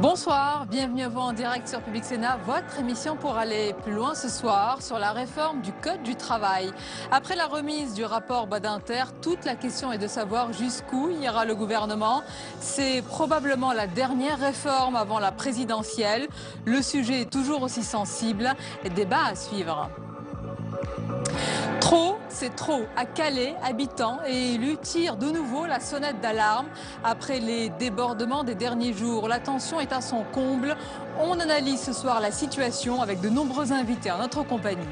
Bonsoir, bienvenue à vous en direct sur Public Sénat, votre émission pour aller plus loin ce soir sur la réforme du Code du travail. Après la remise du rapport Badinter, toute la question est de savoir jusqu'où ira le gouvernement. C'est probablement la dernière réforme avant la présidentielle. Le sujet est toujours aussi sensible et débat à suivre. Trop, c'est trop. À Calais, habitants et élus tirent de nouveau la sonnette d'alarme après les débordements des derniers jours. La tension est à son comble. On analyse ce soir la situation avec de nombreux invités en notre compagnie.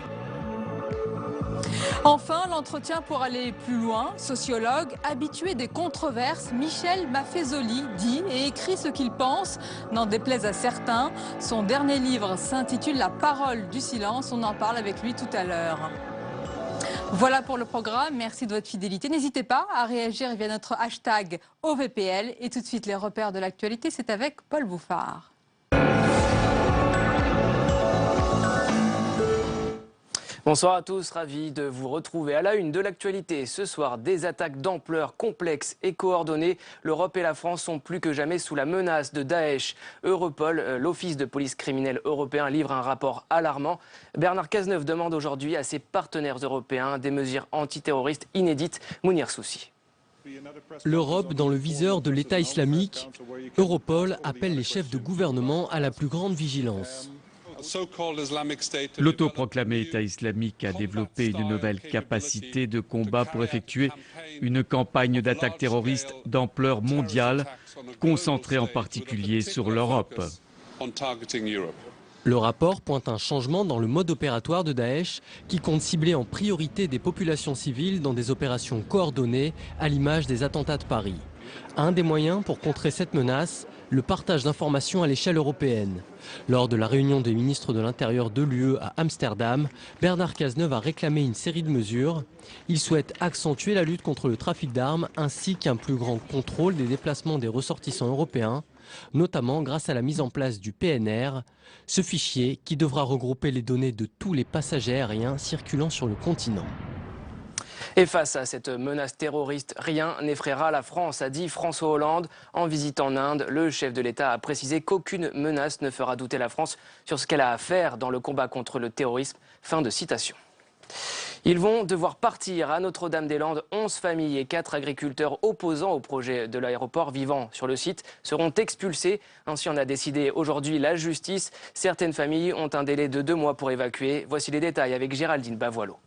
Enfin, l'entretien pour aller plus loin. Sociologue, habitué des controverses, Michel Maffezoli dit et écrit ce qu'il pense, n'en déplaise à certains. Son dernier livre s'intitule La parole du silence. On en parle avec lui tout à l'heure. Voilà pour le programme, merci de votre fidélité. N'hésitez pas à réagir via notre hashtag OVPL. Et tout de suite, les repères de l'actualité, c'est avec Paul Bouffard. Bonsoir à tous, ravi de vous retrouver à la une de l'actualité. Ce soir, des attaques d'ampleur complexes et coordonnées. L'Europe et la France sont plus que jamais sous la menace de Daesh. Europol, l'Office de police criminelle européen, livre un rapport alarmant. Bernard Cazeneuve demande aujourd'hui à ses partenaires européens des mesures antiterroristes inédites. Mounir Soussi. L'Europe dans le viseur de l'État islamique. Europol appelle les chefs de gouvernement à la plus grande vigilance. L'autoproclamé État islamique a développé une nouvelle capacité de combat pour effectuer une campagne d'attaque terroriste d'ampleur mondiale, concentrée en particulier sur l'Europe. Le rapport pointe un changement dans le mode opératoire de Daesh qui compte cibler en priorité des populations civiles dans des opérations coordonnées à l'image des attentats de Paris. Un des moyens pour contrer cette menace, le partage d'informations à l'échelle européenne. Lors de la réunion des ministres de l'Intérieur de l'UE à Amsterdam, Bernard Cazeneuve a réclamé une série de mesures. Il souhaite accentuer la lutte contre le trafic d'armes ainsi qu'un plus grand contrôle des déplacements des ressortissants européens, notamment grâce à la mise en place du PNR, ce fichier qui devra regrouper les données de tous les passagers aériens circulant sur le continent. Et face à cette menace terroriste, rien n'effraiera la France, a dit François Hollande. En visite en Inde, le chef de l'État a précisé qu'aucune menace ne fera douter la France sur ce qu'elle a à faire dans le combat contre le terrorisme. Fin de citation. Ils vont devoir partir à Notre-Dame-des-Landes. 11 familles et 4 agriculteurs opposants au projet de l'aéroport vivant sur le site seront expulsés. Ainsi en a décidé aujourd'hui la justice. Certaines familles ont un délai de 2 mois pour évacuer. Voici les détails avec Géraldine Bavoilo.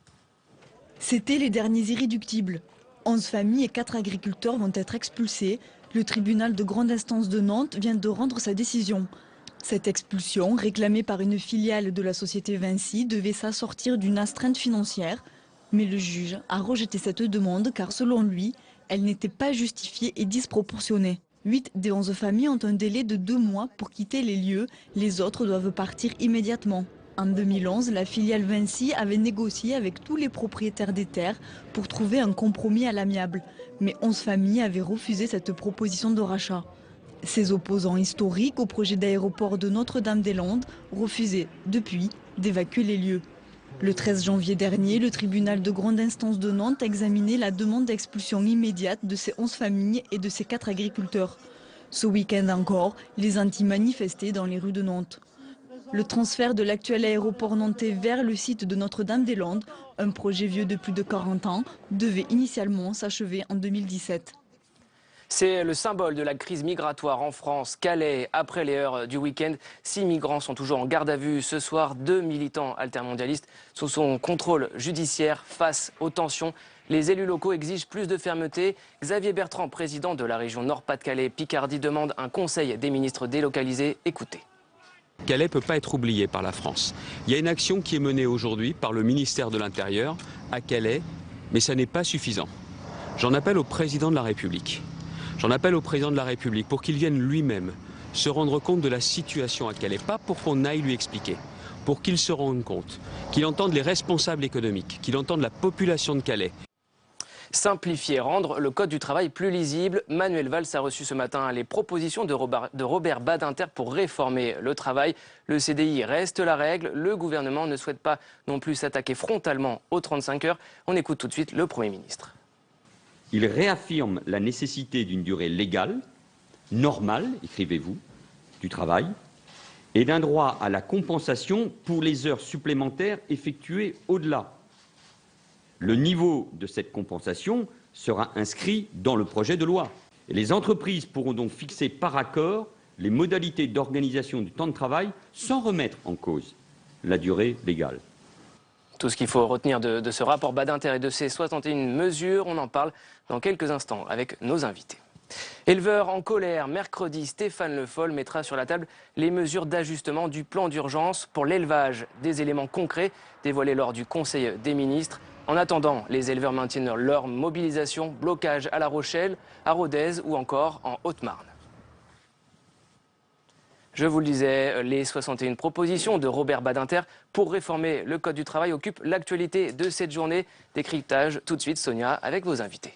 C'était les derniers irréductibles. 11 familles et 4 agriculteurs vont être expulsés. Le tribunal de grande instance de Nantes vient de rendre sa décision. Cette expulsion, réclamée par une filiale de la société Vinci, devait s'assortir d'une astreinte financière. Mais le juge a rejeté cette demande car selon lui, elle n'était pas justifiée et disproportionnée. 8 des 11 familles ont un délai de 2 mois pour quitter les lieux. Les autres doivent partir immédiatement. En 2011, la filiale Vinci avait négocié avec tous les propriétaires des terres pour trouver un compromis à l'amiable. Mais 11 familles avaient refusé cette proposition de rachat. Ces opposants historiques au projet d'aéroport de Notre-Dame-des-Landes refusaient, depuis, d'évacuer les lieux. Le 13 janvier dernier, le tribunal de grande instance de Nantes a examiné la demande d'expulsion immédiate de ces 11 familles et de ces 4 agriculteurs. Ce week-end encore, les anti-manifestaient dans les rues de Nantes. Le transfert de l'actuel aéroport nantais vers le site de Notre-Dame-des-Landes, un projet vieux de plus de 40 ans, devait initialement s'achever en 2017. C'est le symbole de la crise migratoire en France. Calais, après les heures du week-end, 6 migrants sont toujours en garde à vue. Ce soir, 2 militants altermondialistes sous son contrôle judiciaire face aux tensions. Les élus locaux exigent plus de fermeté. Xavier Bertrand, président de la région Nord-Pas-de-Calais-Picardie, demande un conseil des ministres délocalisés. Écoutez. Calais ne peut pas être oublié par la France. Il y a une action qui est menée aujourd'hui par le ministère de l'Intérieur à Calais, mais ça n'est pas suffisant. J'en appelle au président de la République. J'en appelle au président de la République pour qu'il vienne lui-même se rendre compte de la situation à Calais. Pas pour qu'on aille lui expliquer, pour qu'il se rende compte, qu'il entende les responsables économiques, qu'il entende la population de Calais. Simplifier, rendre le code du travail plus lisible. Manuel Valls a reçu ce matin les propositions de Robert Badinter pour réformer le travail. Le CDI reste la règle. Le gouvernement ne souhaite pas non plus s'attaquer frontalement aux 35 heures. On écoute tout de suite le Premier ministre. Il réaffirme la nécessité d'une durée légale, normale, écrivez-vous, du travail et d'un droit à la compensation pour les heures supplémentaires effectuées au-delà. Le niveau de cette compensation sera inscrit dans le projet de loi. Et les entreprises pourront donc fixer par accord les modalités d'organisation du temps de travail sans remettre en cause la durée légale. Tout ce qu'il faut retenir de ce rapport Badinter et de ces 61 mesures, on en parle dans quelques instants avec nos invités. Éleveurs en colère, mercredi, Stéphane Le Foll mettra sur la table les mesures d'ajustement du plan d'urgence pour l'élevage. Des éléments concrets dévoilés lors du Conseil des ministres. En attendant, les éleveurs maintiennent leur mobilisation, blocage à La Rochelle, à Rodez ou encore en Haute-Marne. Je vous le disais, les 61 propositions de Robert Badinter pour réformer le Code du travail occupent l'actualité de cette journée. Décryptage tout de suite, Sonia, avec vos invités.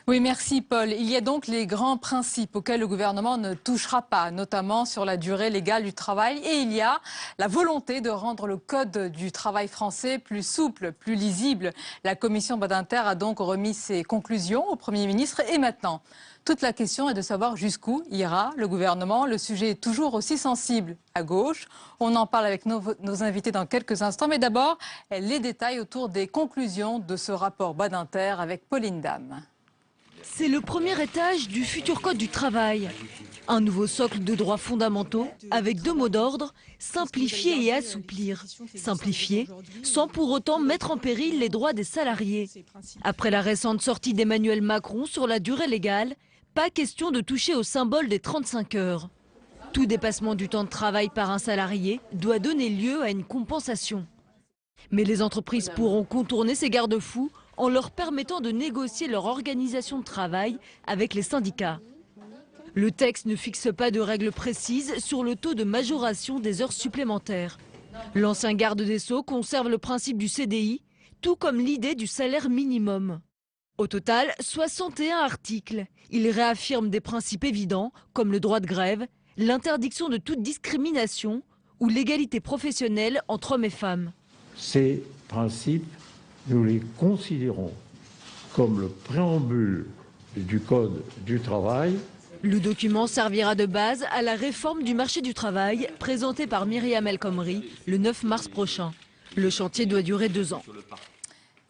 Oui, merci Paul. Il y a donc les grands principes auxquels le gouvernement ne touchera pas, notamment sur la durée légale du travail. Et il y a la volonté de rendre le Code du travail français plus souple, plus lisible. La commission Badinter a donc remis ses conclusions au Premier ministre. Et maintenant, toute la question est de savoir jusqu'où ira le gouvernement. Le sujet est toujours aussi sensible à gauche. On en parle avec nos invités dans quelques instants. Mais d'abord, les détails autour des conclusions de ce rapport Badinter avec Pauline Dame. C'est le premier étage du futur Code du travail. Un nouveau socle de droits fondamentaux avec deux mots d'ordre, simplifier et assouplir. Simplifier sans pour autant mettre en péril les droits des salariés. Après la récente sortie d'Emmanuel Macron sur la durée légale, pas question de toucher au symbole des 35 heures. Tout dépassement du temps de travail par un salarié doit donner lieu à une compensation. Mais les entreprises pourront contourner ces garde-fous en leur permettant de négocier leur organisation de travail avec les syndicats. Le texte ne fixe pas de règles précises sur le taux de majoration des heures supplémentaires. L'ancien garde des Sceaux conserve le principe du CDI, tout comme l'idée du salaire minimum. Au total, 61 articles. Il réaffirme des principes évidents, comme le droit de grève, l'interdiction de toute discrimination ou l'égalité professionnelle entre hommes et femmes. Ces principes, nous les considérons comme le préambule du Code du travail. Le document servira de base à la réforme du marché du travail présentée par Myriam El Khomri le 9 mars prochain. Le chantier doit durer 2 ans.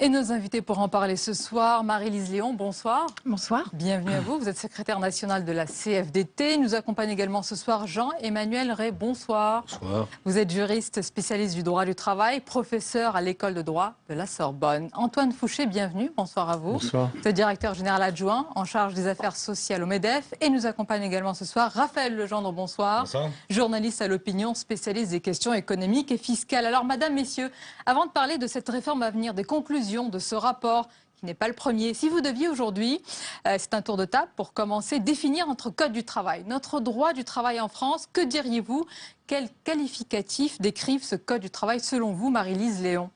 Et nos invités pour en parler ce soir, Marie-Lise Léon, bonsoir. Bonsoir. Bienvenue à vous, vous êtes secrétaire nationale de la CFDT. Nous accompagne également ce soir Jean-Emmanuel Ray, bonsoir. Bonsoir. Vous êtes juriste spécialiste du droit du travail, professeur à l'école de droit de la Sorbonne. Antoine Fouché, bienvenue, bonsoir à vous. Bonsoir. Vous êtes directeur général adjoint en charge des affaires sociales au MEDEF. Et nous accompagne également ce soir Raphaël Legendre, bonsoir. Bonsoir. Journaliste à l'opinion, spécialiste des questions économiques et fiscales. Alors madame, messieurs, avant de parler de cette réforme à venir, des conclusions de ce rapport, qui n'est pas le premier. Si vous deviez aujourd'hui, c'est un tour de table pour commencer, définir notre code du travail, notre droit du travail en France, que diriez-vous? Quels qualificatifs décrivent ce code du travail selon vous, Marie-Lise Léon?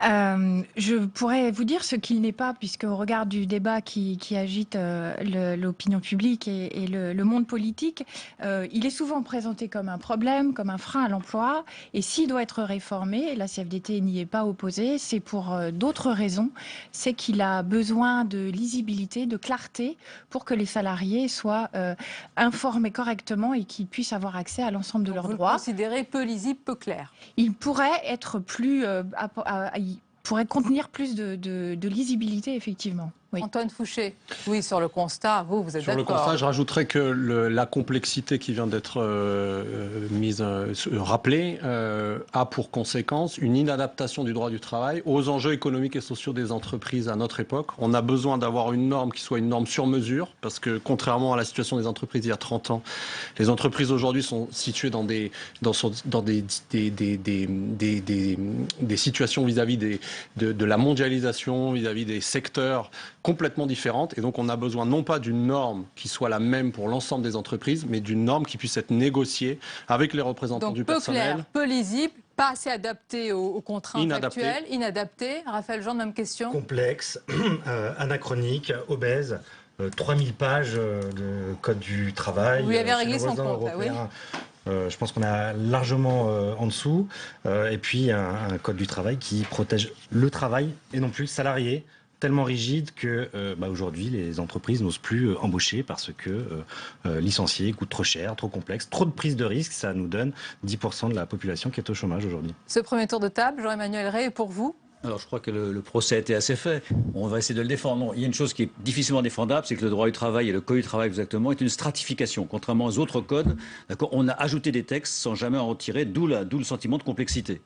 Je pourrais vous dire ce qu'il n'est pas, puisque au regard du débat qui agite l'opinion publique et le monde politique, il est souvent présenté comme un problème, comme un frein à l'emploi. Et s'il doit être réformé, et la CFDT n'y est pas opposée, c'est pour d'autres raisons. C'est qu'il a besoin de lisibilité, de clarté, pour que les salariés soient informés correctement et qu'ils puissent avoir accès à l'ensemble de leurs droits. Vous le considérez peu lisible, peu clair? Il pourrait être plus... pourrait contenir plus de lisibilité, effectivement. Oui. Antoine Fouché, oui, sur le constat, vous êtes d'accord? Sur le constat, je rajouterais que la complexité qui vient d'être rappelée a pour conséquence une inadaptation du droit du travail aux enjeux économiques et sociaux des entreprises à notre époque. On a besoin d'avoir une norme qui soit une norme sur mesure, parce que contrairement à la situation des entreprises il y a 30 ans, les entreprises aujourd'hui sont situées dans des situations vis-à-vis de la mondialisation, vis-à-vis des secteurs complètement différentes, et donc on a besoin non pas d'une norme qui soit la même pour l'ensemble des entreprises, mais d'une norme qui puisse être négociée avec les représentants du personnel. Donc peu clair, peu lisible, pas assez adapté aux contraintes actuelles, inadapté. Raphaël Jean, même question. Complexe, anachronique, obèse. 3000 pages de code du travail. Vous lui avez réglé son compte, oui. Je pense qu'on a largement en dessous. Et puis un code du travail qui protège le travail et non plus le salarié tellement rigide que aujourd'hui les entreprises n'osent plus embaucher parce que licencier coûte trop cher, trop complexe, trop de prise de risque. Ça nous donne 10% de la population qui est au chômage aujourd'hui. Ce premier tour de table, Jean-Emmanuel Rey, pour vous? Alors je crois que le procès a été assez fait. On va essayer de le défendre. Non, il y a une chose qui est difficilement défendable, c'est que le droit du travail et le code du travail exactement est une stratification. Contrairement aux autres codes, on a ajouté des textes sans jamais en retirer, d'où le sentiment de complexité.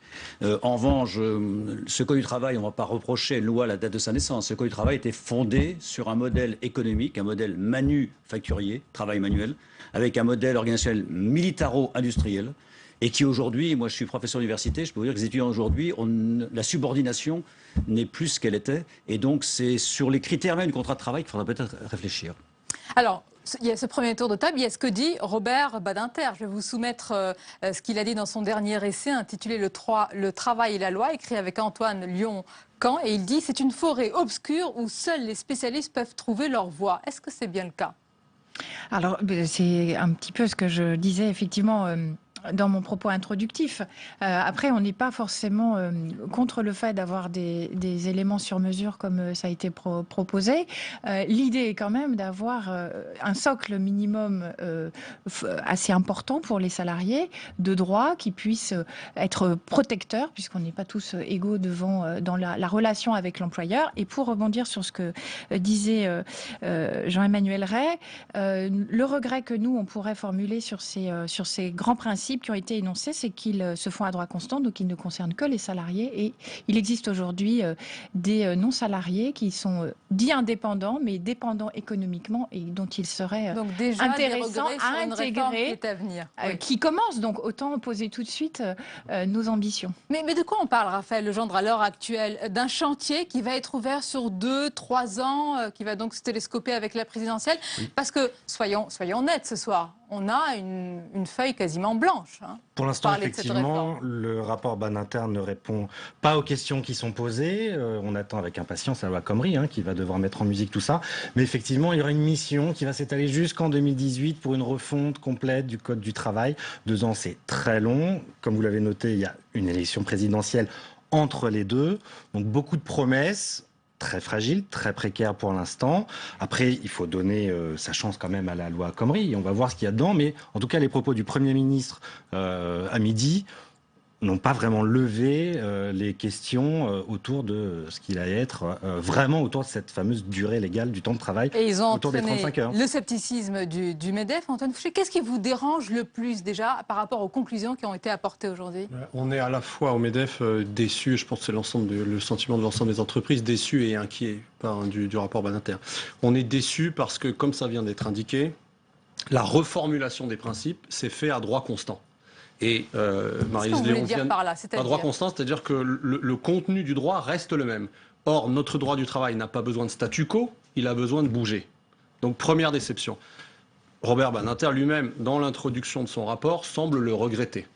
En revanche, ce code du travail, on ne va pas reprocher à une loi la date de sa naissance. Ce code du travail était fondé sur un modèle économique, un modèle manufacturier, travail manuel, avec un modèle organisationnel militaro-industriel. Et qui aujourd'hui, moi je suis professeur d'université, je peux vous dire que les étudiants aujourd'hui, la subordination n'est plus ce qu'elle était. Et donc c'est sur les critères même du contrat de travail qu'il faudra peut-être réfléchir. Alors, il y a ce premier tour de table, il y a ce que dit Robert Badinter. Je vais vous soumettre ce qu'il a dit dans son dernier essai intitulé Le travail et la loi, écrit avec Antoine Lyon-Camp. Et il dit « C'est une forêt obscure où seuls les spécialistes peuvent trouver leur voie ». Est-ce que c'est bien le cas? Alors, c'est un petit peu ce que je disais effectivement dans mon propos introductif. Après, on n'est pas forcément contre le fait d'avoir des éléments sur mesure comme ça a été proposé. L'idée est quand même d'avoir un socle minimum assez important pour les salariés de droits qui puissent être protecteurs, puisqu'on n'est pas tous égaux dans la relation avec l'employeur. Et pour rebondir sur ce que disait Jean-Emmanuel Rey, le regret que nous, on pourrait formuler sur ces grands principes qui ont été énoncés, c'est qu'ils se font à droit constant, donc ils ne concernent que les salariés. Et il existe aujourd'hui des non-salariés qui sont dits indépendants, mais dépendants économiquement et dont il serait donc déjà intéressant à intégrer, qui est à venir. Qui commence. Donc autant poser tout de suite nos ambitions. Mais de quoi on parle, Raphaël Legendre, à l'heure actuelle? D'un chantier qui va être ouvert sur 2-3 ans, qui va donc se télescoper avec la présidentielle? Oui. Parce que, soyons honnêtes ce soir, on a une feuille quasiment blanche. Pour l'instant, effectivement, le rapport Badinter ne répond pas aux questions qui sont posées. On attend avec impatience la loi Khomri, qui va devoir mettre en musique tout ça. Mais effectivement, il y aura une mission qui va s'étaler jusqu'en 2018 pour une refonte complète du Code du travail. 2 ans, c'est très long. Comme vous l'avez noté, il y a une élection présidentielle entre les deux. Donc beaucoup de promesses. Très fragile, très précaire pour l'instant. Après, il faut donner sa chance quand même à la loi Khomri. On va voir ce qu'il y a dedans. Mais en tout cas, les propos du Premier ministre à midi n'ont pas vraiment levé les questions autour de ce qu'il allait être vraiment autour de cette fameuse durée légale du temps de travail, et ils ont autour des 35 heures. Le scepticisme du MEDEF. Antoine Fouché, qu'est-ce qui vous dérange le plus déjà par rapport aux conclusions qui ont été apportées aujourd'hui? On est à la fois au MEDEF déçu, je pense que c'est le sentiment de l'ensemble des entreprises, déçu et inquiet du rapport Badinter. On est déçu parce que, comme ça vient d'être indiqué, la reformulation des principes s'est fait à droit constant. Et Maryse Léon vient à droit constant, c'est-à-dire que le contenu du droit reste le même. Or, notre droit du travail n'a pas besoin de statu quo, il a besoin de bouger. Donc, première déception. Robert Badinter lui-même, dans l'introduction de son rapport, semble le regretter.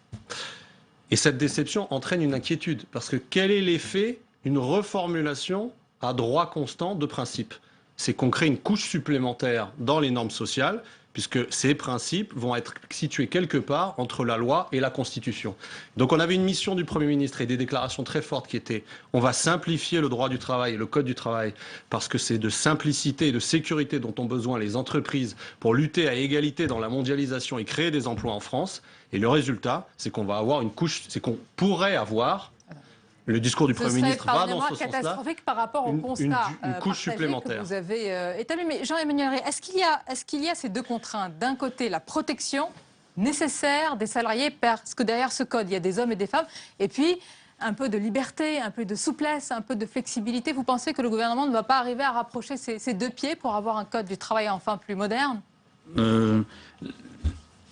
Et cette déception entraîne une inquiétude, parce que quel est l'effet d'une reformulation à droit constant de principe? C'est qu'on crée une couche supplémentaire dans les normes sociales, puisque ces principes vont être situés quelque part entre la loi et la Constitution. Donc on avait une mission du Premier ministre et des déclarations très fortes qui étaient « on va simplifier le droit du travail et le Code du travail parce que c'est de simplicité et de sécurité dont ont besoin les entreprises pour lutter à égalité dans la mondialisation et créer des emplois en France ». Et le résultat, c'est qu'on va avoir une couche, c'est qu'on pourrait avoir... Le discours du Premier ministre va dans ce sens-là. Catastrophique par rapport au constat une couche supplémentaire que vous avez établi. Mais Jean-Emmanuel Rey, est-ce qu'il y a ces deux contraintes? D'un côté, la protection nécessaire des salariés, parce que derrière ce code, il y a des hommes et des femmes, et puis un peu de liberté, un peu de souplesse, un peu de flexibilité. Vous pensez que le gouvernement ne va pas arriver à rapprocher ces deux pieds pour avoir un code du travail enfin plus moderne?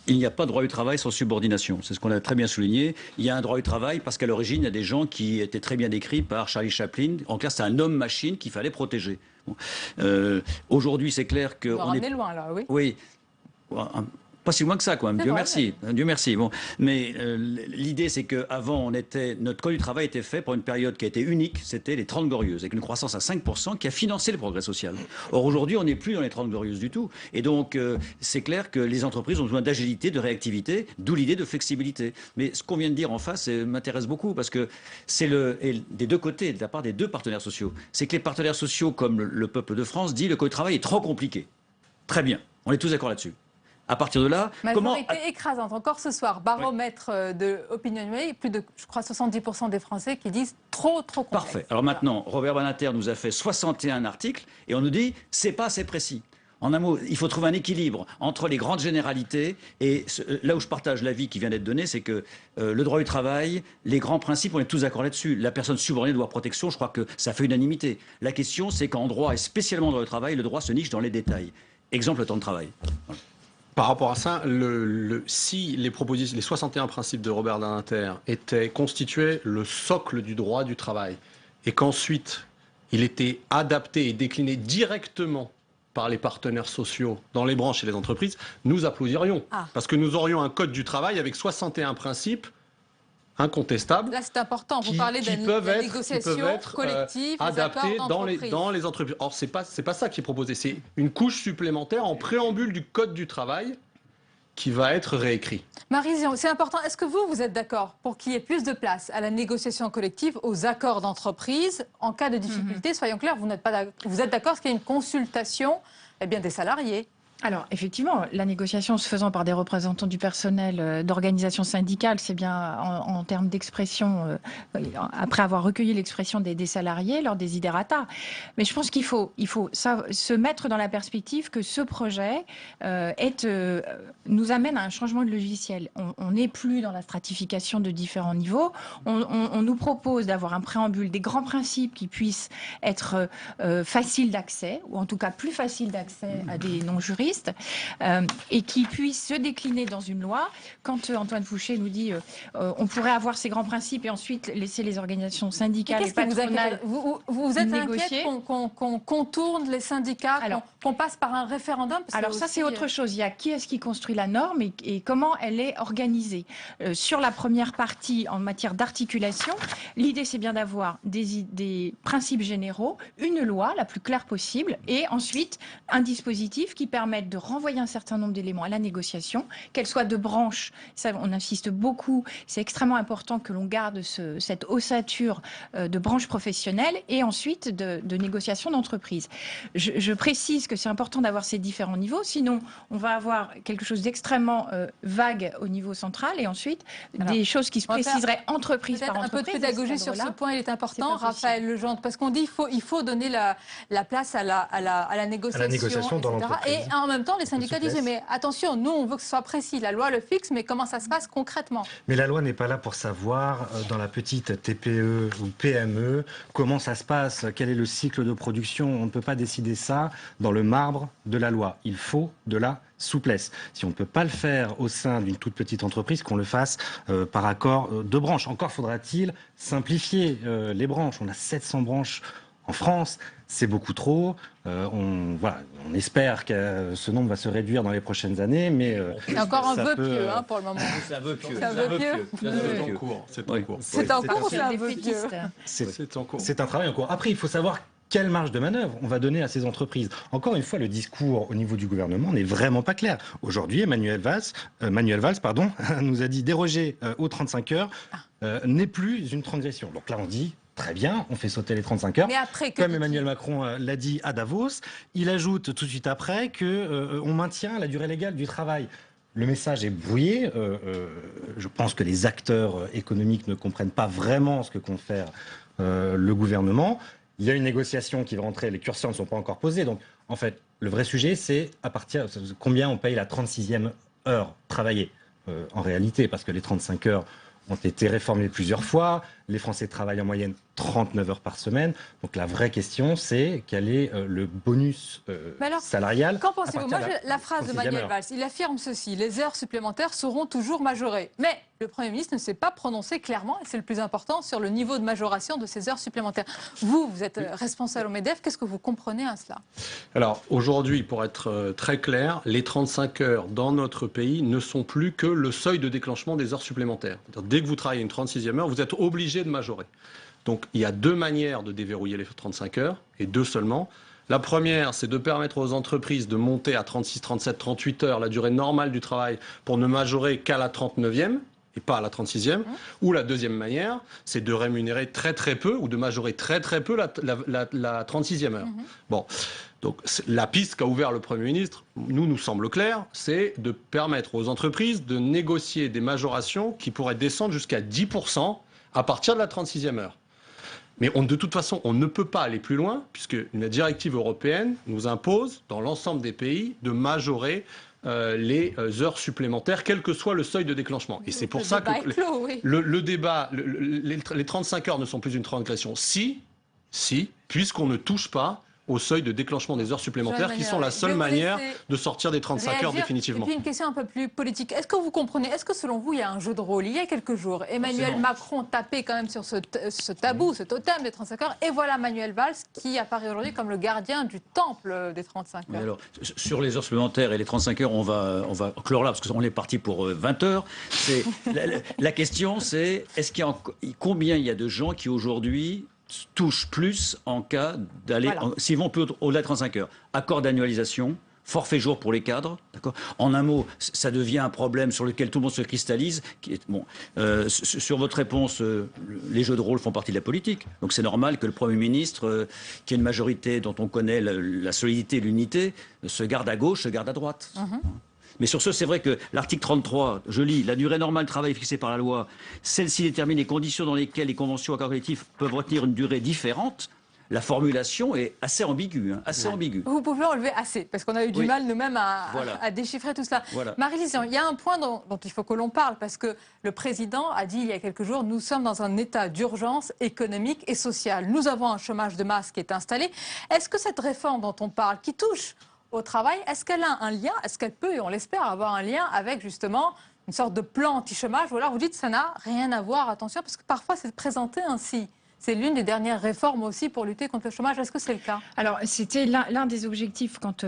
Il n'y a pas de droit du travail sans subordination. C'est ce qu'on a très bien souligné. Il y a un droit du travail parce qu'à l'origine, il y a des gens qui étaient très bien décrits par Charlie Chaplin. En clair, c'est un homme-machine qu'il fallait protéger. Bon. Aujourd'hui, c'est clair que... On va ramener loin, là, oui. Oui. Pas si loin que ça, quand même. Dieu merci. Dieu merci. Bon, mais l'idée, c'est qu'avant, notre code du travail était fait pour une période qui a été unique. C'était les 30 glorieuses, avec une croissance à 5% qui a financé le progrès social. Or, aujourd'hui, on n'est plus dans les 30 glorieuses du tout. Et donc, c'est clair que les entreprises ont besoin d'agilité, de réactivité, d'où l'idée de flexibilité. Mais ce qu'on vient de dire en face m'intéresse beaucoup, parce que c'est des deux côtés, de la part des deux partenaires sociaux. C'est que les partenaires sociaux, comme le peuple de France, dit le code du travail est trop compliqué. Très bien. On est tous d'accord là-dessus. À partir de là, majorité écrasante. Encore ce soir, baromètre de Opinionway, plus de, je crois, 70% des Français qui disent trop complexe. Parfait. Alors maintenant, Robert Badinter nous a fait 61 articles et on nous dit c'est pas assez précis. En un mot, il faut trouver un équilibre entre les grandes généralités et là où je partage l'avis qui vient d'être donné, c'est que le droit du travail, les grands principes, on est tous d'accord là-dessus. La personne subordonnée doit protection, je crois que ça fait unanimité. La question, c'est qu'en droit, et spécialement dans le travail, le droit se niche dans les détails. Exemple, le temps de travail. Voilà. Par rapport à ça, si les 61 principes de Robert Badinter étaient constitués le socle du droit du travail et qu'ensuite il était adapté et décliné directement par les partenaires sociaux dans les branches et les entreprises, nous applaudirions. Parce que nous aurions un code du travail avec 61 principes incontestables. Là, c'est important. Vous parlez de la négociation collective, adaptés dans les entreprises. Or, c'est pas ça qui est proposé. C'est une couche supplémentaire en préambule du code du travail qui va être réécrit. Marie-Zion, c'est important. Est-ce que vous êtes d'accord pour qu'il y ait plus de place à la négociation collective, aux accords d'entreprise en cas de difficulté? Soyons clairs, vous êtes d'accord qu'il y ait une consultation des salariés? Alors, effectivement, la négociation se faisant par des représentants du personnel d'organisations syndicales, c'est bien en termes d'expression, après avoir recueilli l'expression des salariés, leur desiderata. Mais je pense qu'il faut se mettre dans la perspective que ce projet nous amène à un changement de logiciel. On n'est plus dans la stratification de différents niveaux. On nous propose d'avoir un préambule, des grands principes qui puissent être faciles d'accès, ou en tout cas plus faciles d'accès à des non-juristes, et qui puisse se décliner dans une loi. Quand Antoine Fouché nous dit on pourrait avoir ces grands principes et ensuite laisser les organisations syndicales et patronales vous êtes inquiète qu'on contourne les syndicats, qu'on passe par un référendum? Alors ça, c'est autre chose. Il y a qui est-ce qui construit la norme et comment elle est organisée. Sur la première partie, en matière d'articulation, l'idée, c'est bien d'avoir des principes généraux, une loi la plus claire possible, et ensuite un dispositif qui permet de renvoyer un certain nombre d'éléments à la négociation, qu'elle soit de branche. Ça, on insiste beaucoup. C'est extrêmement important que l'on garde cette ossature de branche professionnelle et ensuite de négociation d'entreprise. Je précise que c'est important d'avoir ces différents niveaux, sinon on va avoir quelque chose d'extrêmement vague au niveau central et ensuite des choses qui se préciseraient entreprise par entreprise. Un peu de pédagogie sur ce point, il est important, Raphaël Legendre, parce qu'on dit qu'il faut donner la place à la négociation dans l'entreprise. Et en même temps, les syndicats disent mais attention, nous on veut que ce soit précis, la loi le fixe, mais comment ça se passe concrètement? Mais la loi n'est pas là pour savoir dans la petite TPE ou PME comment ça se passe, quel est le cycle de production. On ne peut pas décider ça dans le marbre de la loi. Il faut de la souplesse. Si on ne peut pas le faire au sein d'une toute petite entreprise, qu'on le fasse par accord de branche. Encore faudra-t-il simplifier les branches. On a 700 branches en France, c'est beaucoup trop. On espère que ce nombre va se réduire dans les prochaines années, mais c'est encore un vœu pieux pour le moment. C'est un vœu pieux. C'est un vœu pieux. C'est en cours. C'est en cours. C'est en cours ou c'est un vœu pieux? C'est en cours. C'est un travail en cours. Après, il faut savoir quelle marge de manœuvre on va donner à ces entreprises. Encore une fois, le discours au niveau du gouvernement n'est vraiment pas clair. Aujourd'hui, Manuel Valls nous a dit déroger aux 35 heures n'est plus une transgression. Donc là, on dit très bien, on fait sauter les 35 heures. Mais après, comme Emmanuel Macron l'a dit à Davos, il ajoute tout de suite après qu'on maintient la durée légale du travail. Le message est brouillé. Je pense que les acteurs économiques ne comprennent pas vraiment ce que compte faire le gouvernement. Il y a une négociation qui va rentrer, les curseurs ne sont pas encore posés. Donc, en fait, le vrai sujet, c'est à partir de combien on paye la 36e heure travaillée en réalité, parce que les 35 heures ont été réformées plusieurs fois. Les Français travaillent en moyenne 39 heures par semaine. Donc la vraie question, c'est quel est le bonus salarial. Qu'en pensez-vous? Moi, la phrase de Manuel Valls, il affirme ceci: les heures supplémentaires seront toujours majorées. Mais le Premier ministre ne s'est pas prononcé clairement, et c'est le plus important, sur le niveau de majoration de ces heures supplémentaires. Vous êtes responsable au MEDEF, qu'est-ce que vous comprenez à cela? Alors aujourd'hui, pour être très clair, les 35 heures dans notre pays ne sont plus que le seuil de déclenchement des heures supplémentaires. Dès que vous travaillez une 36e heure, vous êtes obligé de majorer. Donc il y a deux manières de déverrouiller les 35 heures, et deux seulement. La première, c'est de permettre aux entreprises de monter à 36, 37, 38 heures la durée normale du travail pour ne majorer qu'à la 39e. Et pas à la 36e. Ou la deuxième manière, c'est de rémunérer très très peu ou de majorer très très peu la 36e heure. Bon, donc la piste qu'a ouvert le Premier ministre, nous semble claire, c'est de permettre aux entreprises de négocier des majorations qui pourraient descendre jusqu'à 10% à partir de la 36e heure. Mais de toute façon, on ne peut pas aller plus loin puisque une directive européenne nous impose, dans l'ensemble des pays, de majorer les heures supplémentaires, quel que soit le seuil de déclenchement. Et c'est pour ça que le débat, les 35 heures ne sont plus une transgression. Si, puisqu'on ne touche pas au seuil de déclenchement des heures supplémentaires qui sont la seule manière de sortir des 35 heures définitivement. Et puis une question un peu plus politique. Est-ce que vous comprenez, est-ce que selon vous il y a un jeu de rôle? Il y a quelques jours, Emmanuel Macron tapait quand même sur ce tabou, ce totem des 35 heures, et voilà Manuel Valls qui apparaît aujourd'hui comme le gardien du temple des 35 heures. Mais alors, sur les heures supplémentaires et les 35 heures, on va clore là, parce qu'on est parti pour 20 heures. La question c'est, combien il y a de gens qui aujourd'hui touchent plus en cas d'aller, s'ils vont plus au-delà de 35 heures. Accord d'annualisation, forfait jour pour les cadres. En un mot, ça devient un problème sur lequel tout le monde se cristallise. Sur votre réponse, les jeux de rôle font partie de la politique. Donc c'est normal que le Premier ministre, qui a une majorité dont on connaît la solidité et l'unité, se garde à gauche, se garde à droite. Mais sur ce, c'est vrai que l'article 33, je lis, la durée normale de travail fixée par la loi, celle-ci détermine les conditions dans lesquelles les conventions accords collectifs peuvent retenir une durée différente. La formulation est assez ambiguë. Vous pouvez enlever assez, parce qu'on a eu du mal nous-mêmes à déchiffrer tout cela. Marie-Lise, il y a un point dont il faut que l'on parle, parce que le président a dit il y a quelques jours, nous sommes dans un état d'urgence économique et sociale. Nous avons un chômage de masse qui est installé. Est-ce que cette réforme dont on parle, qui touche au travail, est-ce qu'elle a un lien, est-ce qu'elle peut, et on l'espère, avoir un lien avec justement une sorte de plan anti-chômage? Ou alors vous dites ça n'a rien à voir, attention, parce que parfois c'est présenté ainsi. C'est l'une des dernières réformes aussi pour lutter contre le chômage. Est-ce que c'est le cas? Alors c'était l'un des objectifs quand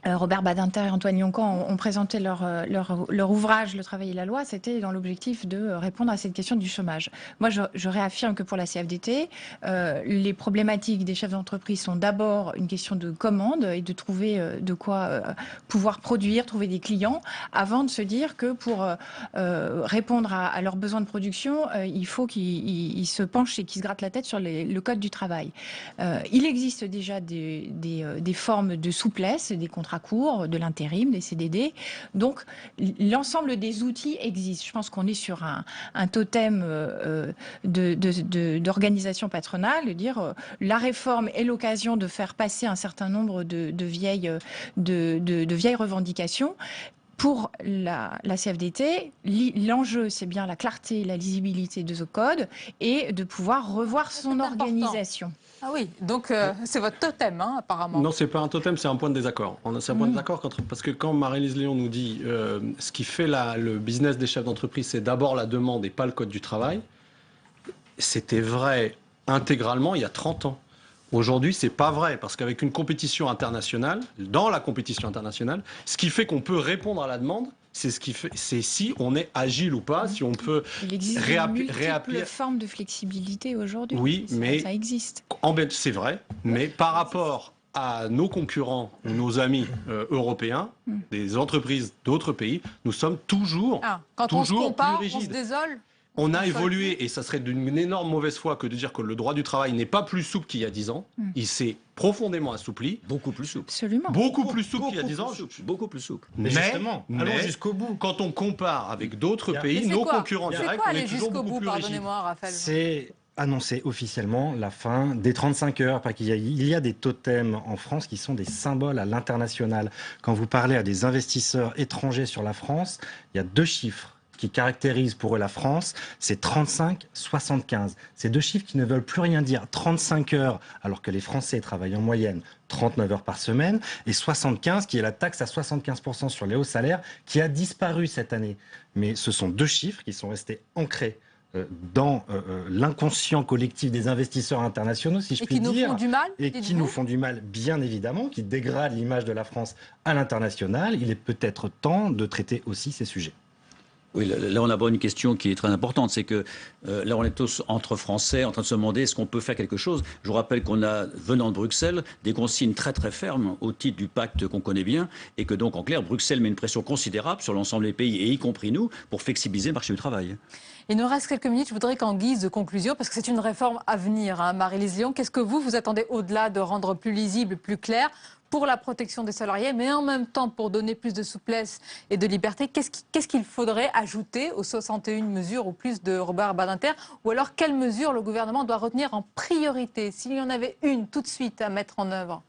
Robert Badinter et Antoine Yoncan ont présenté leur ouvrage « Le travail et la loi », c'était dans l'objectif de répondre à cette question du chômage. Moi, je réaffirme que pour la CFDT, les problématiques des chefs d'entreprise sont d'abord une question de commande et de trouver de quoi pouvoir produire, trouver des clients, avant de se dire que pour répondre à leurs besoins de production, il faut qu'ils se penchent et qu'ils se grattent la tête sur le code du travail. Il existe déjà des formes de souplesse, des contrats courts, de l'intérim, des CDD. Donc, l'ensemble des outils existent. Je pense qu'on est sur un totem d'organisation patronale, de dire la réforme est l'occasion de faire passer un certain nombre de vieilles revendications. Pour la CFDT, l'enjeu, c'est bien la clarté, la lisibilité de ce code et de pouvoir revoir son organisation. Ah oui, donc c'est votre totem, apparemment. Non, c'est pas un totem, c'est un point de désaccord. C'est un point de désaccord parce que quand Marie-Lise Léon nous dit ce qui fait le business des chefs d'entreprise, c'est d'abord la demande et pas le code du travail, c'était vrai intégralement il y a 30 ans. Aujourd'hui, c'est pas vrai, parce qu'avec une compétition internationale, dans la compétition internationale, ce qui fait qu'on peut répondre à la demande, c'est si on est agile ou pas, si on peut réappuyer. Il existe multiples formes de flexibilité aujourd'hui. Oui, mais ça existe. C'est vrai, mais par rapport à nos concurrents ou nos amis européens, des entreprises d'autres pays, nous sommes toujours, quand on se compare, plus rigides. On se désole. On a évolué, et ça serait d'une énorme mauvaise foi que de dire que le droit du travail n'est pas plus souple qu'il y a 10 ans. Il s'est profondément assoupli. Beaucoup plus souple. Absolument. Beaucoup plus souple qu'il y a 10 ans. Beaucoup plus souple. Mais justement, allons jusqu'au bout. Quand on compare avec d'autres pays, nos concurrents directs, on est toujours beaucoup plus rigides. Pardonnez-moi, Raphaël. C'est annoncer officiellement la fin des 35 heures. Il y a des totems en France qui sont des symboles à l'international. Quand vous parlez à des investisseurs étrangers sur la France, il y a deux chiffres qui caractérise pour eux la France, c'est 35-75. Ces deux chiffres qui ne veulent plus rien dire. 35 heures, alors que les Français travaillent en moyenne 39 heures par semaine, et 75, qui est la taxe à 75% sur les hauts salaires, qui a disparu cette année. Mais ce sont deux chiffres qui sont restés ancrés dans l'inconscient collectif des investisseurs internationaux, si je puis dire. Et qui nous font du mal, et qui nous font du mal, bien évidemment, qui dégradent l'image de la France à l'international. Il est peut-être temps de traiter aussi ces sujets. Oui, là on aborde une question qui est très importante, c'est que là on est tous entre Français en train de se demander est-ce qu'on peut faire quelque chose. Je vous rappelle qu'on a, venant de Bruxelles, des consignes très très fermes au titre du pacte qu'on connaît bien, et que donc en clair, Bruxelles met une pression considérable sur l'ensemble des pays, et y compris nous, pour flexibiliser le marché du travail. Il nous reste quelques minutes, je voudrais qu'en guise de conclusion, parce que c'est une réforme à venir, hein, Marie-Lise Lyon, qu'est-ce que vous attendez au-delà de rendre plus lisible, plus clair, pour la protection des salariés, mais en même temps pour donner plus de souplesse et de liberté? Qu'est-ce qu'il faudrait ajouter aux 61 mesures ou plus de Robert Badinter? Ou alors quelles mesures le gouvernement doit retenir en priorité, s'il y en avait une tout de suite à mettre en œuvre?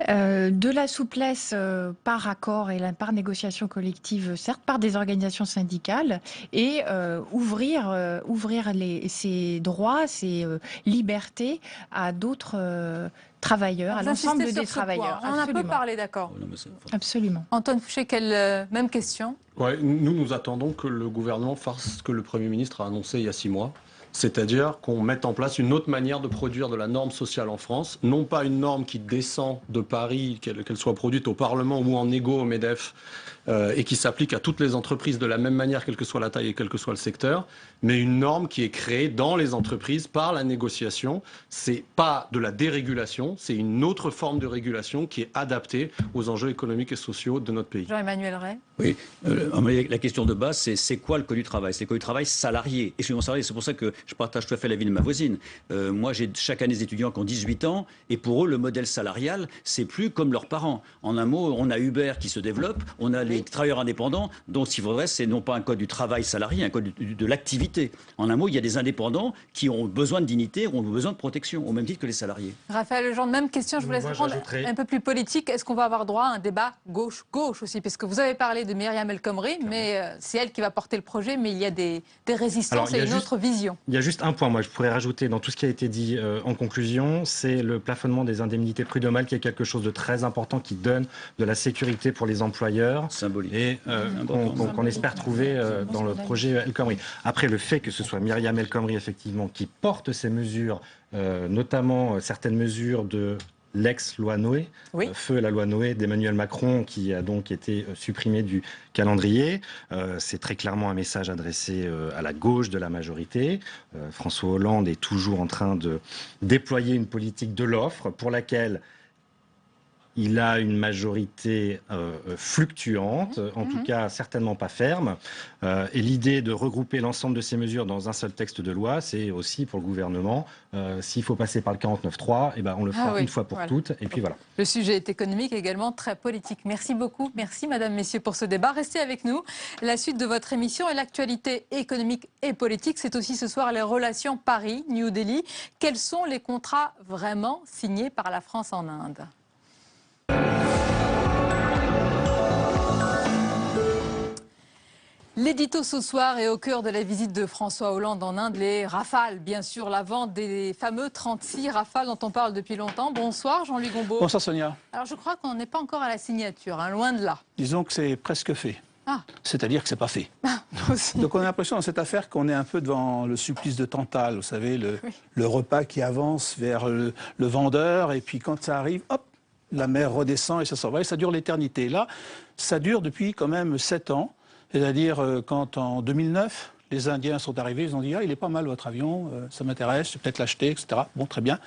De la souplesse par accord et par négociation collective, certes, par des organisations syndicales, et ouvrir ces droits, ces libertés à d'autres travailleurs, à l'ensemble des travailleurs. On en a peu parlé, d'accord. Absolument. Antoine Fouché, même question? Ouais, nous attendons que le gouvernement fasse ce que le Premier ministre a annoncé il y a 6 mois. C'est-à-dire qu'on mette en place une autre manière de produire de la norme sociale en France, non pas une norme qui descend de Paris, qu'elle soit produite au Parlement ou en égo au MEDEF, et qui s'applique à toutes les entreprises de la même manière, quelle que soit la taille et quel que soit le secteur, mais une norme qui est créée dans les entreprises par la négociation. C'est pas de la dérégulation, c'est une autre forme de régulation qui est adaptée aux enjeux économiques et sociaux de notre pays. Jean-Emmanuel Ray. Oui, la question de base, c'est quoi le code du travail? C'est le code du travail salarié. Et c'est pour ça que je partage tout à fait l'avis de ma voisine. Moi, j'ai chaque année des étudiants qui ont 18 ans, et pour eux, le modèle salarial, c'est plus comme leurs parents. En un mot, on a Uber qui se développe, on a les travailleurs indépendants, donc ce qu'il faudrait, c'est non pas un code du travail salarié, un code de l'activité. En un mot, il y a des indépendants qui ont besoin de dignité, ont besoin de protection, au même titre que les salariés. Raphaël Legendre, même question, je vous laisse répondre un peu plus politique. Est-ce qu'on va avoir droit à un débat gauche-gauche aussi? Parce que vous avez parlé de Myriam El Khomri, mais c'est elle qui va porter le projet, mais il y a des résistances et une autre vision. Il y a juste un point, moi, je pourrais rajouter dans tout ce qui a été dit en conclusion, c'est le plafonnement des indemnités prud'homales, qui est quelque chose de très important, qui donne de la sécurité pour les employeurs. Symbolique. Et qu'on espère trouver dans le projet El Khomri. Après, le fait que ce soit Myriam El Khomri, effectivement, qui porte ces mesures, notamment certaines mesures de l'ex-loi Noé, oui. Feu la loi Noé d'Emmanuel Macron, qui a donc été supprimée du calendrier. C'est très clairement un message adressé à la gauche de la majorité. François Hollande est toujours en train de déployer une politique de l'offre pour laquelle il a une majorité fluctuante, en tout cas certainement pas ferme. Et l'idée de regrouper l'ensemble de ces mesures dans un seul texte de loi, c'est aussi pour le gouvernement, s'il faut passer par le 49.3, eh ben on le fera une fois pour toutes, et puis voilà. Le sujet est économique et également très politique. Merci beaucoup, merci Madame, Messieurs pour ce débat. Restez avec nous. La suite de votre émission et l'actualité économique et politique, c'est aussi ce soir les relations Paris-New Delhi. Quels sont les contrats vraiment signés par la France en Inde ? L'édito ce soir est au cœur de la visite de François Hollande en Inde, les Rafales, bien sûr, la vente des fameux 36 Rafales dont on parle depuis longtemps. Bonsoir Jean-Louis Gombault. Bonsoir Sonia. Alors je crois qu'on n'est pas encore à la signature, hein, loin de là. Disons que c'est presque fait. Ah. C'est-à-dire que c'est pas fait. Donc on a l'impression dans cette affaire qu'on est un peu devant le supplice de Tantale, vous savez, le repas qui avance vers le vendeur, et puis quand ça arrive, hop, la mer redescend et ça s'en va, et ça dure l'éternité. Là, ça dure depuis quand même 7 ans. C'est-à-dire quand en 2009, les Indiens sont arrivés, ils ont dit « Ah, il est pas mal votre avion, ça m'intéresse, je vais peut-être l'acheter, etc. » Bon, très bien.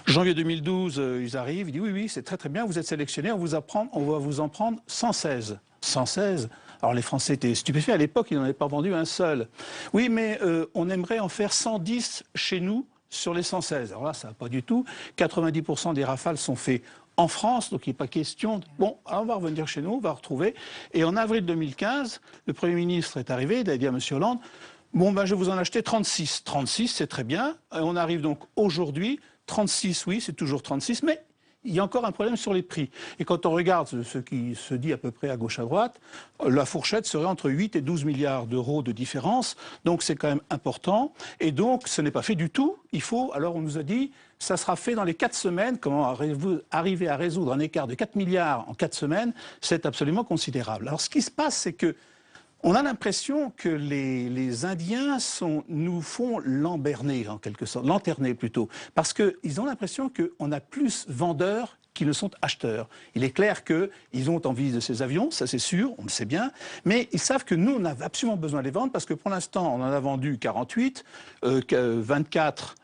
Janvier 2012, ils arrivent, ils disent « Oui, oui, c'est très très bien, vous êtes sélectionnés, on va vous en prendre 116. » 116 ? Alors les Français étaient stupéfaits, à l'époque, ils n'en avaient pas vendu un seul. « Oui, mais on aimerait en faire 110 chez nous sur les 116. » Alors là, ça va pas du tout. 90% des Rafales sont faits en France, donc il n'est pas question... Bon, alors on va revenir chez nous, on va retrouver. Et en avril 2015, le Premier ministre est arrivé, il a dit à M. Hollande, bon, ben, je vais vous en acheter 36. 36, c'est très bien. Et on arrive donc aujourd'hui, 36, oui, c'est toujours 36, mais il y a encore un problème sur les prix. Et quand on regarde ce qui se dit à peu près à gauche à droite, la fourchette serait entre 8 et 12 milliards d'euros de différence. Donc c'est quand même important. Et donc ce n'est pas fait du tout. Il faut, alors on nous a dit, ça sera fait dans les 4 semaines. Comment arriver à résoudre un écart de 4 milliards en 4 semaines, c'est absolument considérable. Alors ce qui se passe, c'est que on a l'impression que les Indiens nous font lamberner, en quelque sorte, lanterner plutôt, parce qu'ils ont l'impression qu'on a plus vendeurs qu'ils ne sont acheteurs. Il est clair qu'ils ont envie de ces avions, ça c'est sûr, on le sait bien, mais ils savent que nous, on a absolument besoin de les vendre, parce que pour l'instant, on en a vendu 48, 24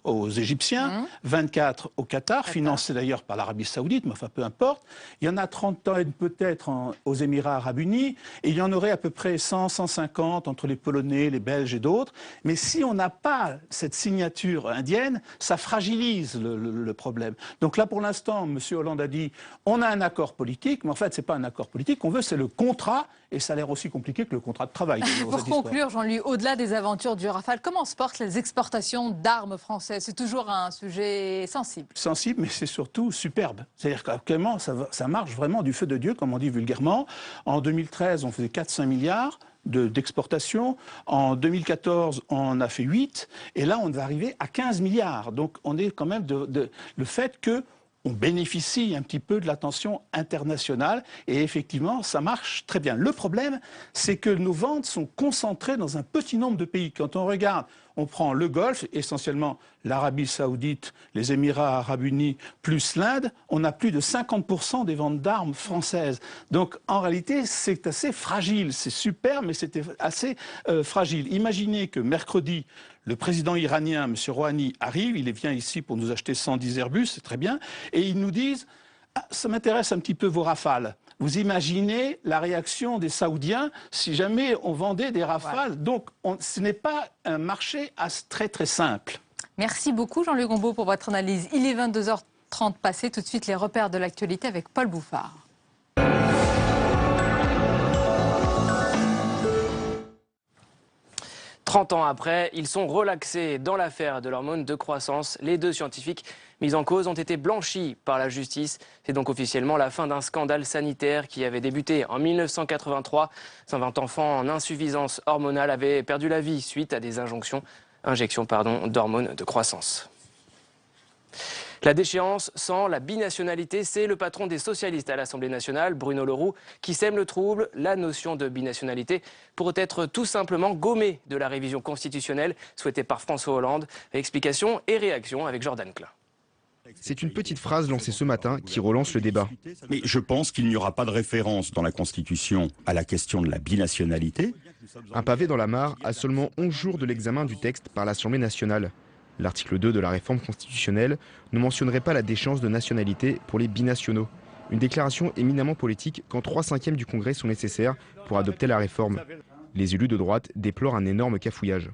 aux Égyptiens, 24 au Qatar, financé d'ailleurs par l'Arabie Saoudite, mais enfin peu importe. Il y en a 30 peut-être aux Émirats Arabes Unis, et il y en aurait à peu près 100, 150 entre les Polonais, les Belges et d'autres. Mais si on n'a pas cette signature indienne, ça fragilise le problème. Donc là, pour l'instant, M. Hollande a dit on a un accord politique, mais en fait, ce n'est pas un accord politique qu'on veut, c'est le contrat, et ça a l'air aussi compliqué que le contrat de travail. Pour conclure, Jean-Louis, au-delà des aventures du Rafale, comment se portent les exportations d'armes françaises? C'est toujours un sujet sensible. Sensible, mais c'est surtout superbe. C'est-à-dire qu'actuellement, ça marche vraiment du feu de Dieu, comme on dit vulgairement. En 2013, on faisait 4-5 milliards d'exportation. En 2014, on a fait 8. Et là, on va arriver à 15 milliards. Donc, on est quand même le fait que on bénéficie un petit peu de l'attention internationale et effectivement, ça marche très bien. Le problème, c'est que nos ventes sont concentrées dans un petit nombre de pays. Quand on regarde, on prend le Golfe, essentiellement l'Arabie Saoudite, les Émirats Arabes Unis, plus l'Inde, on a plus de 50% des ventes d'armes françaises. Donc en réalité, c'est assez fragile. C'est super, mais c'était assez fragile. Imaginez que mercredi, le président iranien, M. Rouhani, arrive, il vient ici pour nous acheter 110 Airbus, c'est très bien, et ils nous disent ah, « ça m'intéresse un petit peu vos Rafales ». Vous imaginez la réaction des Saoudiens si jamais on vendait des Rafales. Ouais. Donc ce n'est pas un marché très très simple. Merci beaucoup Jean-Luc Gombault pour votre analyse. Il est 22h30 passé, tout de suite les repères de l'actualité avec Paul Bouffard. « 30 ans après, ils sont relaxés dans l'affaire de l'hormone de croissance. Les 2 scientifiques mis en cause ont été blanchis par la justice. C'est donc officiellement la fin d'un scandale sanitaire qui avait débuté en 1983. 120 enfants en insuffisance hormonale avaient perdu la vie suite à des injections d'hormones de croissance. La déchéance sans la binationalité, c'est le patron des socialistes à l'Assemblée nationale, Bruno Le Roux, qui sème le trouble. La notion de binationalité pourrait être tout simplement gommée de la révision constitutionnelle souhaitée par François Hollande. Explications et réactions avec Jordan Klein. C'est une petite phrase lancée ce matin qui relance le débat. Mais je pense qu'il n'y aura pas de référence dans la Constitution à la question de la binationalité. Un pavé dans la mare à seulement 11 jours de l'examen du texte par l'Assemblée nationale. L'article 2 de la réforme constitutionnelle ne mentionnerait pas la déchéance de nationalité pour les binationaux. Une déclaration éminemment politique quand 3/5 du Congrès sont nécessaires pour adopter la réforme. Les élus de droite déplorent un énorme cafouillage.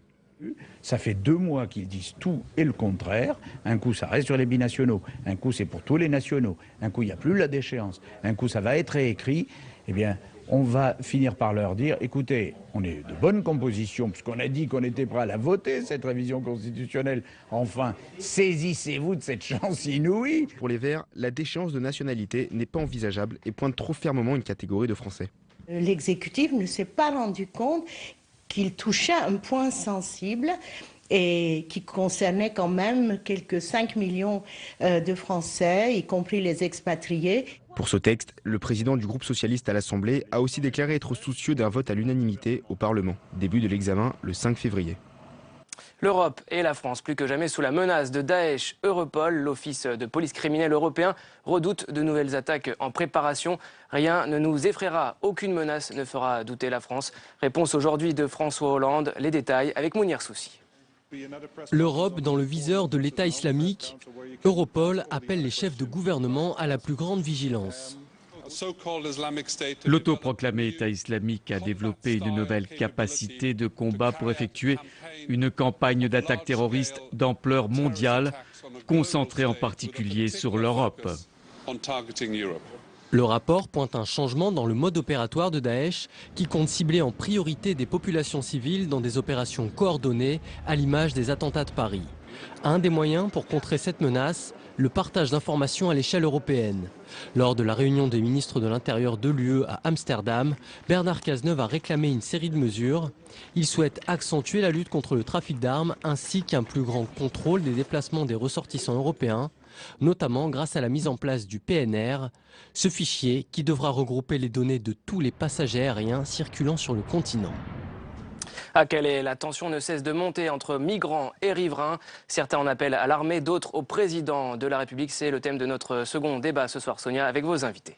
Ça fait 2 mois qu'ils disent tout et le contraire. Un coup, ça reste sur les binationaux. Un coup, c'est pour tous les nationaux. Un coup, il n'y a plus la déchéance. Un coup, ça va être réécrit. Eh bien, on va finir par leur dire, écoutez, on est de bonne composition, puisqu'on a dit qu'on était prêt à la voter, cette révision constitutionnelle. Enfin, saisissez-vous de cette chance inouïe. Pour les Verts, la déchéance de nationalité n'est pas envisageable et pointe trop fermement une catégorie de Français. L'exécutif ne s'est pas rendu compte qu'il touchait un point sensible et qui concernait quand même quelques 5 millions de Français, y compris les expatriés. Pour ce texte, le président du groupe socialiste à l'Assemblée a aussi déclaré être soucieux d'un vote à l'unanimité au Parlement. Début de l'examen le 5 février. L'Europe et la France, plus que jamais sous la menace de Daesh. Europol, l'Office de police criminelle européen, redoute de nouvelles attaques en préparation. Rien ne nous effraiera, aucune menace ne fera douter la France. Réponse aujourd'hui de François Hollande. Les détails avec Mounir Soussi. L'Europe dans le viseur de l'État islamique, Europol appelle les chefs de gouvernement à la plus grande vigilance. L'autoproclamé État islamique a développé une nouvelle capacité de combat pour effectuer une campagne d'attaque terroriste d'ampleur mondiale, concentrée en particulier sur l'Europe. Le rapport pointe un changement dans le mode opératoire de Daesh qui compte cibler en priorité des populations civiles dans des opérations coordonnées à l'image des attentats de Paris. Un des moyens pour contrer cette menace, le partage d'informations à l'échelle européenne. Lors de la réunion des ministres de l'Intérieur de l'UE à Amsterdam, Bernard Cazeneuve a réclamé une série de mesures. Il souhaite accentuer la lutte contre le trafic d'armes ainsi qu'un plus grand contrôle des déplacements des ressortissants européens, notamment grâce à la mise en place du PNR, ce fichier qui devra regrouper les données de tous les passagers aériens circulant sur le continent. À Calais, la tension ne cesse de monter entre migrants et riverains. Certains en appellent à l'armée, d'autres au président de la République. C'est le thème de notre second débat ce soir, Sonia, avec vos invités.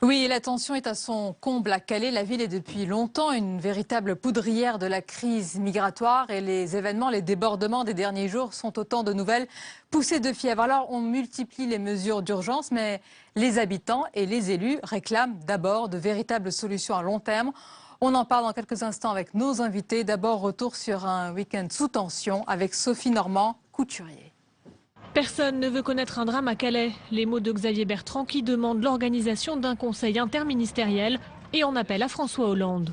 Oui, la tension est à son comble à Calais. La ville est depuis longtemps une véritable poudrière de la crise migratoire et les événements, les débordements des derniers jours sont autant de nouvelles poussées de fièvre. Alors on multiplie les mesures d'urgence, mais les habitants et les élus réclament d'abord de véritables solutions à long terme. On en parle dans quelques instants avec nos invités. D'abord, retour sur un week-end sous tension avec Sophie Normand, couturier. Personne ne veut connaître un drame à Calais. Les mots de Xavier Bertrand qui demande l'organisation d'un conseil interministériel et en appelle à François Hollande.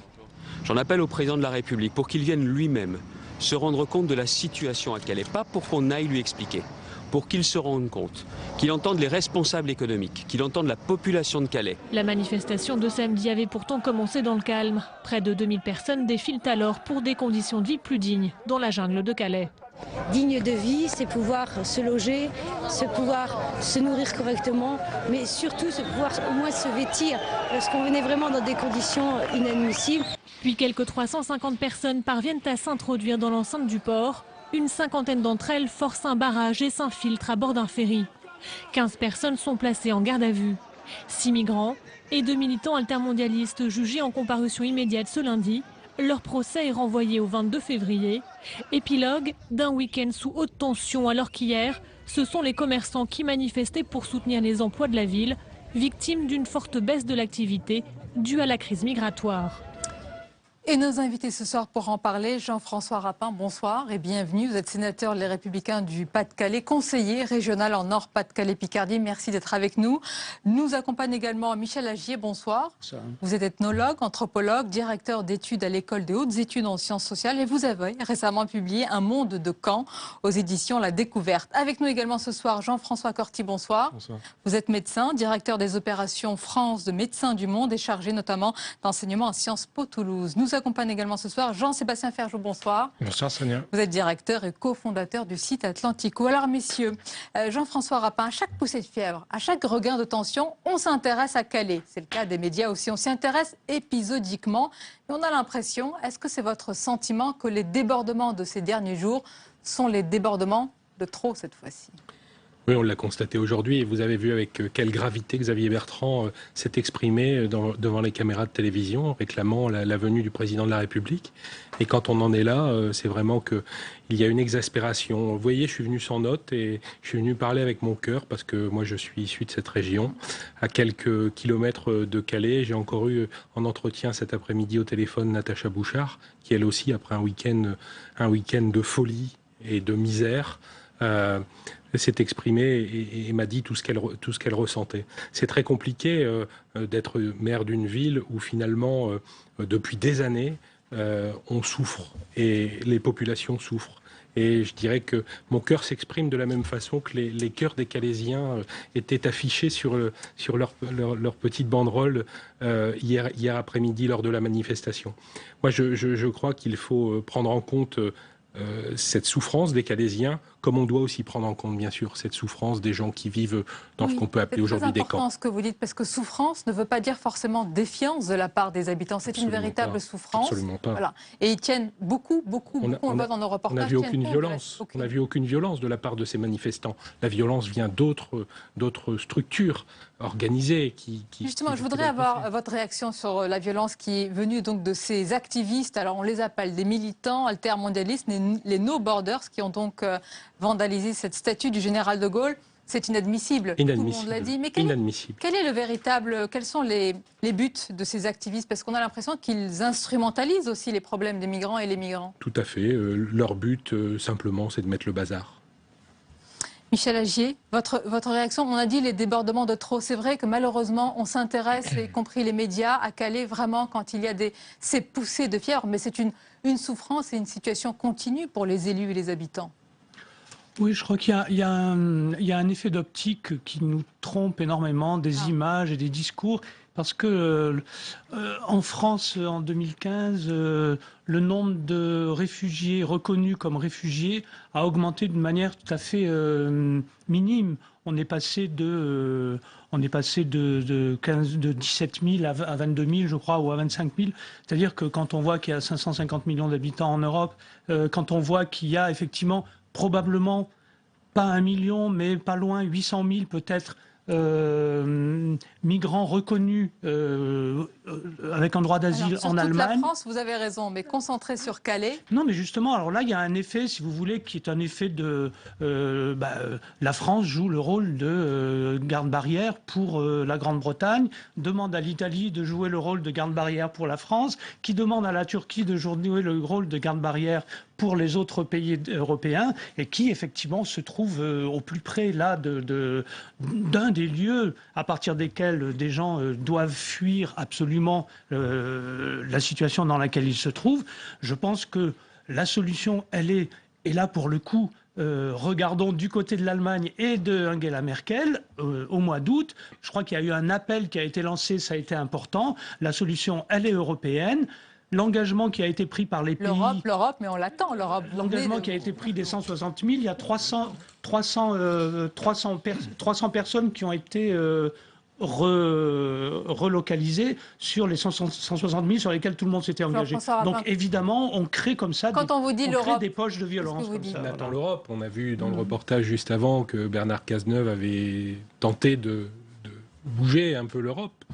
J'en appelle au président de la République pour qu'il vienne lui-même se rendre compte de la situation à Calais. Pas pour qu'on aille lui expliquer, pour qu'il se rende compte, qu'il entende les responsables économiques, qu'il entende la population de Calais. La manifestation de samedi avait pourtant commencé dans le calme. Près de 2000 personnes défilent alors pour des conditions de vie plus dignes dans la jungle de Calais. Digne de vie, c'est pouvoir se loger, c'est pouvoir se nourrir correctement, mais surtout c'est pouvoir au moins se vêtir, parce qu'on venait vraiment dans des conditions inadmissibles. Puis quelques 350 personnes parviennent à s'introduire dans l'enceinte du port. Une cinquantaine d'entre elles forcent un barrage et s'infiltrent à bord d'un ferry. 15 personnes sont placées en garde à vue. 6 migrants et 2 militants altermondialistes jugés en comparution immédiate ce lundi. Leur procès est renvoyé au 22 février. Épilogue d'un week-end sous haute tension alors qu'hier, ce sont les commerçants qui manifestaient pour soutenir les emplois de la ville, victimes d'une forte baisse de l'activité due à la crise migratoire. Et nos invités ce soir pour en parler, Jean-François Rapin, bonsoir et bienvenue. Vous êtes sénateur Les Républicains du Pas-de-Calais, conseiller régional en Nord Pas-de-Calais-Picardie. Merci d'être avec nous. Nous accompagne également Michel Agier, bonsoir. Bonsoir. Vous êtes ethnologue, anthropologue, directeur d'études à l'École des hautes études en sciences sociales et vous avez récemment publié Un monde de Caen aux éditions La Découverte. Avec nous également ce soir Jean-François Corti, bonsoir. Bonsoir. Vous êtes médecin, directeur des opérations France de Médecins du Monde et chargé notamment d'enseignement à Sciences Po Toulouse. Nous accompagne également ce soir Jean-Sébastien Ferjou, bonsoir. Bonsoir Sonia. Vous êtes directeur et cofondateur du site Atlantico. Alors messieurs, Jean-François Rapin, à chaque poussée de fièvre, à chaque regain de tension, on s'intéresse à Calais. C'est le cas des médias aussi, on s'y intéresse épisodiquement. Et on a l'impression, est-ce que c'est votre sentiment que les débordements de ces derniers jours sont les débordements de trop cette fois-ci ? Oui, on l'a constaté aujourd'hui et vous avez vu avec quelle gravité Xavier Bertrand s'est exprimé devant les caméras de télévision réclamant la venue du président de la République. Et quand on en est là, c'est vraiment qu'il y a une exaspération. Vous voyez, je suis venu sans notes et je suis venu parler avec mon cœur parce que moi je suis issu de cette région. À quelques kilomètres de Calais, j'ai encore eu en entretien cet après-midi au téléphone Natacha Bouchard, qui elle aussi, après un week-end de folie et de misère, s'est exprimée et m'a dit tout ce qu'elle ressentait. C'est très compliqué d'être maire d'une ville où finalement, depuis des années, on souffre et les populations souffrent. Et je dirais que mon cœur s'exprime de la même façon que les cœurs des Calaisiens étaient affichés sur leur petite banderole hier après-midi lors de la manifestation. Moi, je crois qu'il faut prendre en compte cette souffrance des Calaisiens, comme on doit aussi prendre en compte, bien sûr, cette souffrance des gens qui vivent dans ce qu'on peut appeler aujourd'hui des camps. C'est important ce que vous dites, parce que souffrance ne veut pas dire forcément défiance de la part des habitants. C'est une véritable souffrance. Absolument pas. Voilà. Et ils tiennent beaucoup, on voit dans nos reportages. On n'a vu aucune violence. On n'a vu aucune violence de la part de ces manifestants. La violence vient d'autres structures organisées Justement, je voudrais avoir votre réaction sur la violence qui est venue donc de ces activistes. Alors, on les appelle des militants altermondialistes, les No Borders, qui ont donc vandalisé cette statue du général de Gaulle. C'est inadmissible. Tout le monde l'a dit. Mais quel est le véritable, quels sont les buts de ces activistes? Parce qu'on a l'impression qu'ils instrumentalisent aussi les problèmes des migrants et les migrants. Tout à fait. Leur but, simplement, c'est de mettre le bazar. Michel Agier, votre réaction, on a dit les débordements de trop. C'est vrai que malheureusement, on s'intéresse, y compris les médias, à Calais vraiment quand il y a ces poussées de fièvre. Mais c'est une souffrance et une situation continue pour les élus et les habitants. Oui, je crois qu'il y a un effet d'optique qui nous trompe énormément, des images et des discours. Parce que en France, en 2015, le nombre de réfugiés reconnus comme réfugiés a augmenté d'une manière tout à fait minime. On est passé de 17 000 à 22 000, je crois, ou à 25 000. C'est-à-dire que quand on voit qu'il y a 550 millions d'habitants en Europe, quand on voit qu'il y a effectivement probablement pas 1 million, mais pas loin, 800 000 peut-être, migrants reconnus avec un droit d'asile en Allemagne. Toute la France, vous avez raison, mais concentré sur Calais. Non, mais justement, alors là, il y a un effet, si vous voulez, qui est un effet de... la France joue le rôle de garde-barrière pour la Grande-Bretagne, demande à l'Italie de jouer le rôle de garde-barrière pour la France, qui demande à la Turquie de jouer le rôle de garde-barrière pour les autres pays européens, et qui effectivement se trouve au plus près là d'un des lieux à partir desquels des gens doivent fuir absolument la situation dans laquelle ils se trouvent. Je pense que la solution, elle est, et là pour le coup, regardons du côté de l'Allemagne et de Angela Merkel au mois d'août. Je crois qu'il y a eu un appel qui a été lancé, ça a été important. La solution, elle est européenne. L'engagement qui a été pris par les pays... L'Europe, mais on l'attend, l'Europe. L'engagement qui a été pris des 160 000, il y a 300 personnes qui ont été relocalisées sur les 160 000 sur lesquelles tout le monde s'était engagé. Donc évidemment, on crée comme ça des poches de violence. On attend l'Europe. On a vu dans le reportage juste avant que Bernard Cazeneuve avait tenté de bouger un peu l'Europe.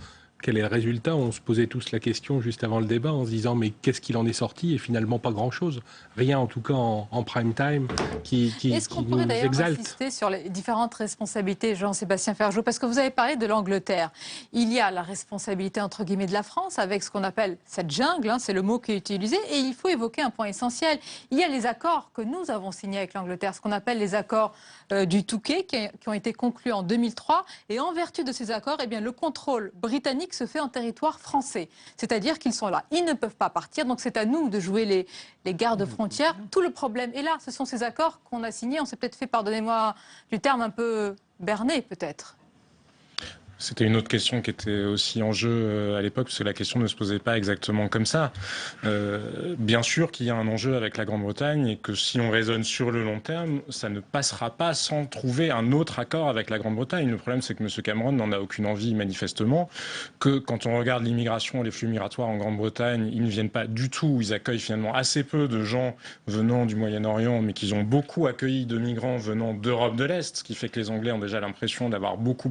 Quel est le résultat? On se posait tous la question juste avant le débat en se disant mais qu'est-ce qu'il en est sorti? Et finalement pas grand-chose. Rien en tout cas en prime time qui Est-ce qu'on pourrait d'ailleurs insister sur les différentes responsabilités, Jean-Sébastien Ferjou? Parce que vous avez parlé de l'Angleterre. Il y a la responsabilité entre guillemets de la France avec ce qu'on appelle cette jungle, c'est le mot qui est utilisé. Et il faut évoquer un point essentiel. Il y a les accords que nous avons signés avec l'Angleterre, ce qu'on appelle les accords du Touquet qui ont été conclus en 2003. Et en vertu de ces accords, eh bien, le contrôle britannique se fait en territoire français. C'est-à-dire qu'ils sont là. Ils ne peuvent pas partir. Donc c'est à nous de jouer les gardes-frontières. Tout le problème est là. Ce sont ces accords qu'on a signés. On s'est peut-être fait, pardonnez-moi du terme, un peu berné peut-être. C'était une autre question qui était aussi en jeu à l'époque, parce que la question ne se posait pas exactement comme ça. Bien sûr qu'il y a un enjeu avec la Grande-Bretagne et que si on raisonne sur le long terme, ça ne passera pas sans trouver un autre accord avec la Grande-Bretagne. Le problème, c'est que M. Cameron n'en a aucune envie manifestement, que quand on regarde l'immigration, les flux migratoires en Grande-Bretagne, ils ne viennent pas du tout. Ils accueillent finalement assez peu de gens venant du Moyen-Orient, mais qu'ils ont beaucoup accueilli de migrants venant d'Europe de l'Est, ce qui fait que les Anglais ont déjà l'impression d'avoir beaucoup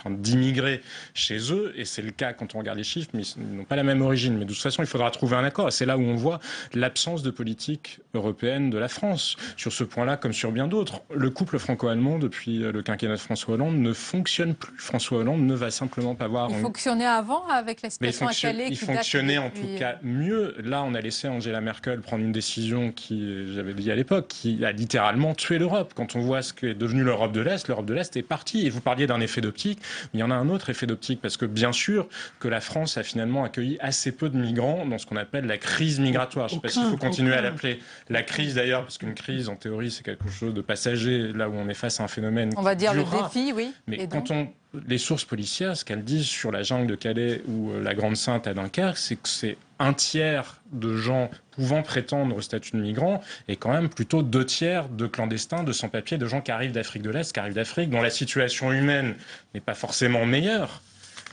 d'immigrés chez eux, et c'est le cas quand on regarde les chiffres, mais ils n'ont pas la même origine. Mais de toute façon, il faudra trouver un accord. Et c'est là où on voit l'absence de politique européenne de la France. Sur ce point-là, comme sur bien d'autres, le couple franco-allemand, depuis le quinquennat de François Hollande, ne fonctionne plus. François Hollande ne va simplement pas voir... Il fonctionnait avant avec la situation à Calais. Il fonctionnait en tout cas mieux. Là, on a laissé Angela Merkel prendre une décision qui, j'avais dit à l'époque, qui a littéralement tué l'Europe. Quand on voit ce qu'est devenu l'Europe de l'Est est partie. Et vous parliez d'un effet d'optique. Il y en a un autre effet d'optique, parce que bien sûr que la France a finalement accueilli assez peu de migrants dans ce qu'on appelle la crise migratoire. Je ne sais pas s'il faut continuer à l'appeler la crise d'ailleurs, parce qu'une crise, en théorie, c'est quelque chose de passager, là où on est face à un phénomène on va dire durera. Le défi, oui. Mais les sources policières, ce qu'elles disent sur la jungle de Calais ou la Grande Sainte à Dunkerque, c'est que c'est un tiers de gens pouvant prétendre au statut de migrants et quand même plutôt 2 tiers de clandestins, de sans-papiers, de gens qui arrivent d'Afrique de l'Est, qui arrivent d'Afrique, dont la situation humaine n'est pas forcément meilleure.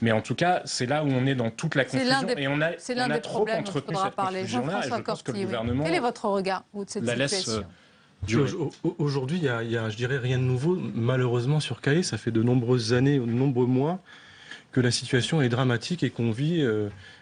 Mais en tout cas, c'est là où on est dans toute la confusion. Et on a trop entretenu cette confusion-là. Et je pense que le gouvernement... Quel est votre regard de cette situation? Aujourd'hui, il y a, je dirais, rien de nouveau. Malheureusement, sur Calais, ça fait de nombreuses années, de nombreux mois, que la situation est dramatique et qu'on vit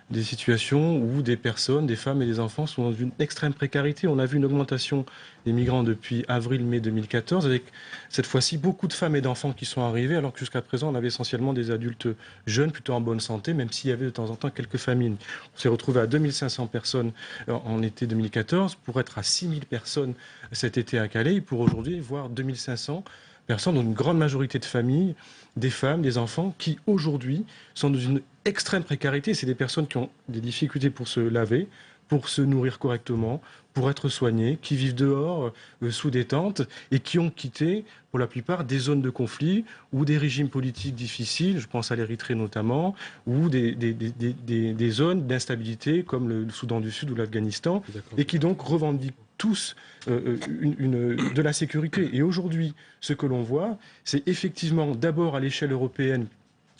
des situations où des personnes, des femmes et des enfants sont dans une extrême précarité. On a vu une augmentation des migrants depuis avril-mai 2014, avec cette fois-ci beaucoup de femmes et d'enfants qui sont arrivés, alors que jusqu'à présent on avait essentiellement des adultes jeunes, plutôt en bonne santé, même s'il y avait de temps en temps quelques famines. On s'est retrouvé à 2500 personnes en été 2014, pour être à 6000 personnes cet été à Calais, et pour aujourd'hui voir 2500 personnes, dont une grande majorité de familles, des femmes, des enfants, qui aujourd'hui sont dans une extrême précarité. C'est des personnes qui ont des difficultés pour se laver, pour se nourrir correctement, pour être soignées, qui vivent dehors, sous des tentes, et qui ont quitté, pour la plupart, des zones de conflit ou des régimes politiques difficiles, je pense à l'Érythrée notamment, ou des zones d'instabilité comme le Soudan du Sud ou l'Afghanistan, et qui donc revendiquent tous de la sécurité. Et aujourd'hui, ce que l'on voit, c'est effectivement d'abord à l'échelle européenne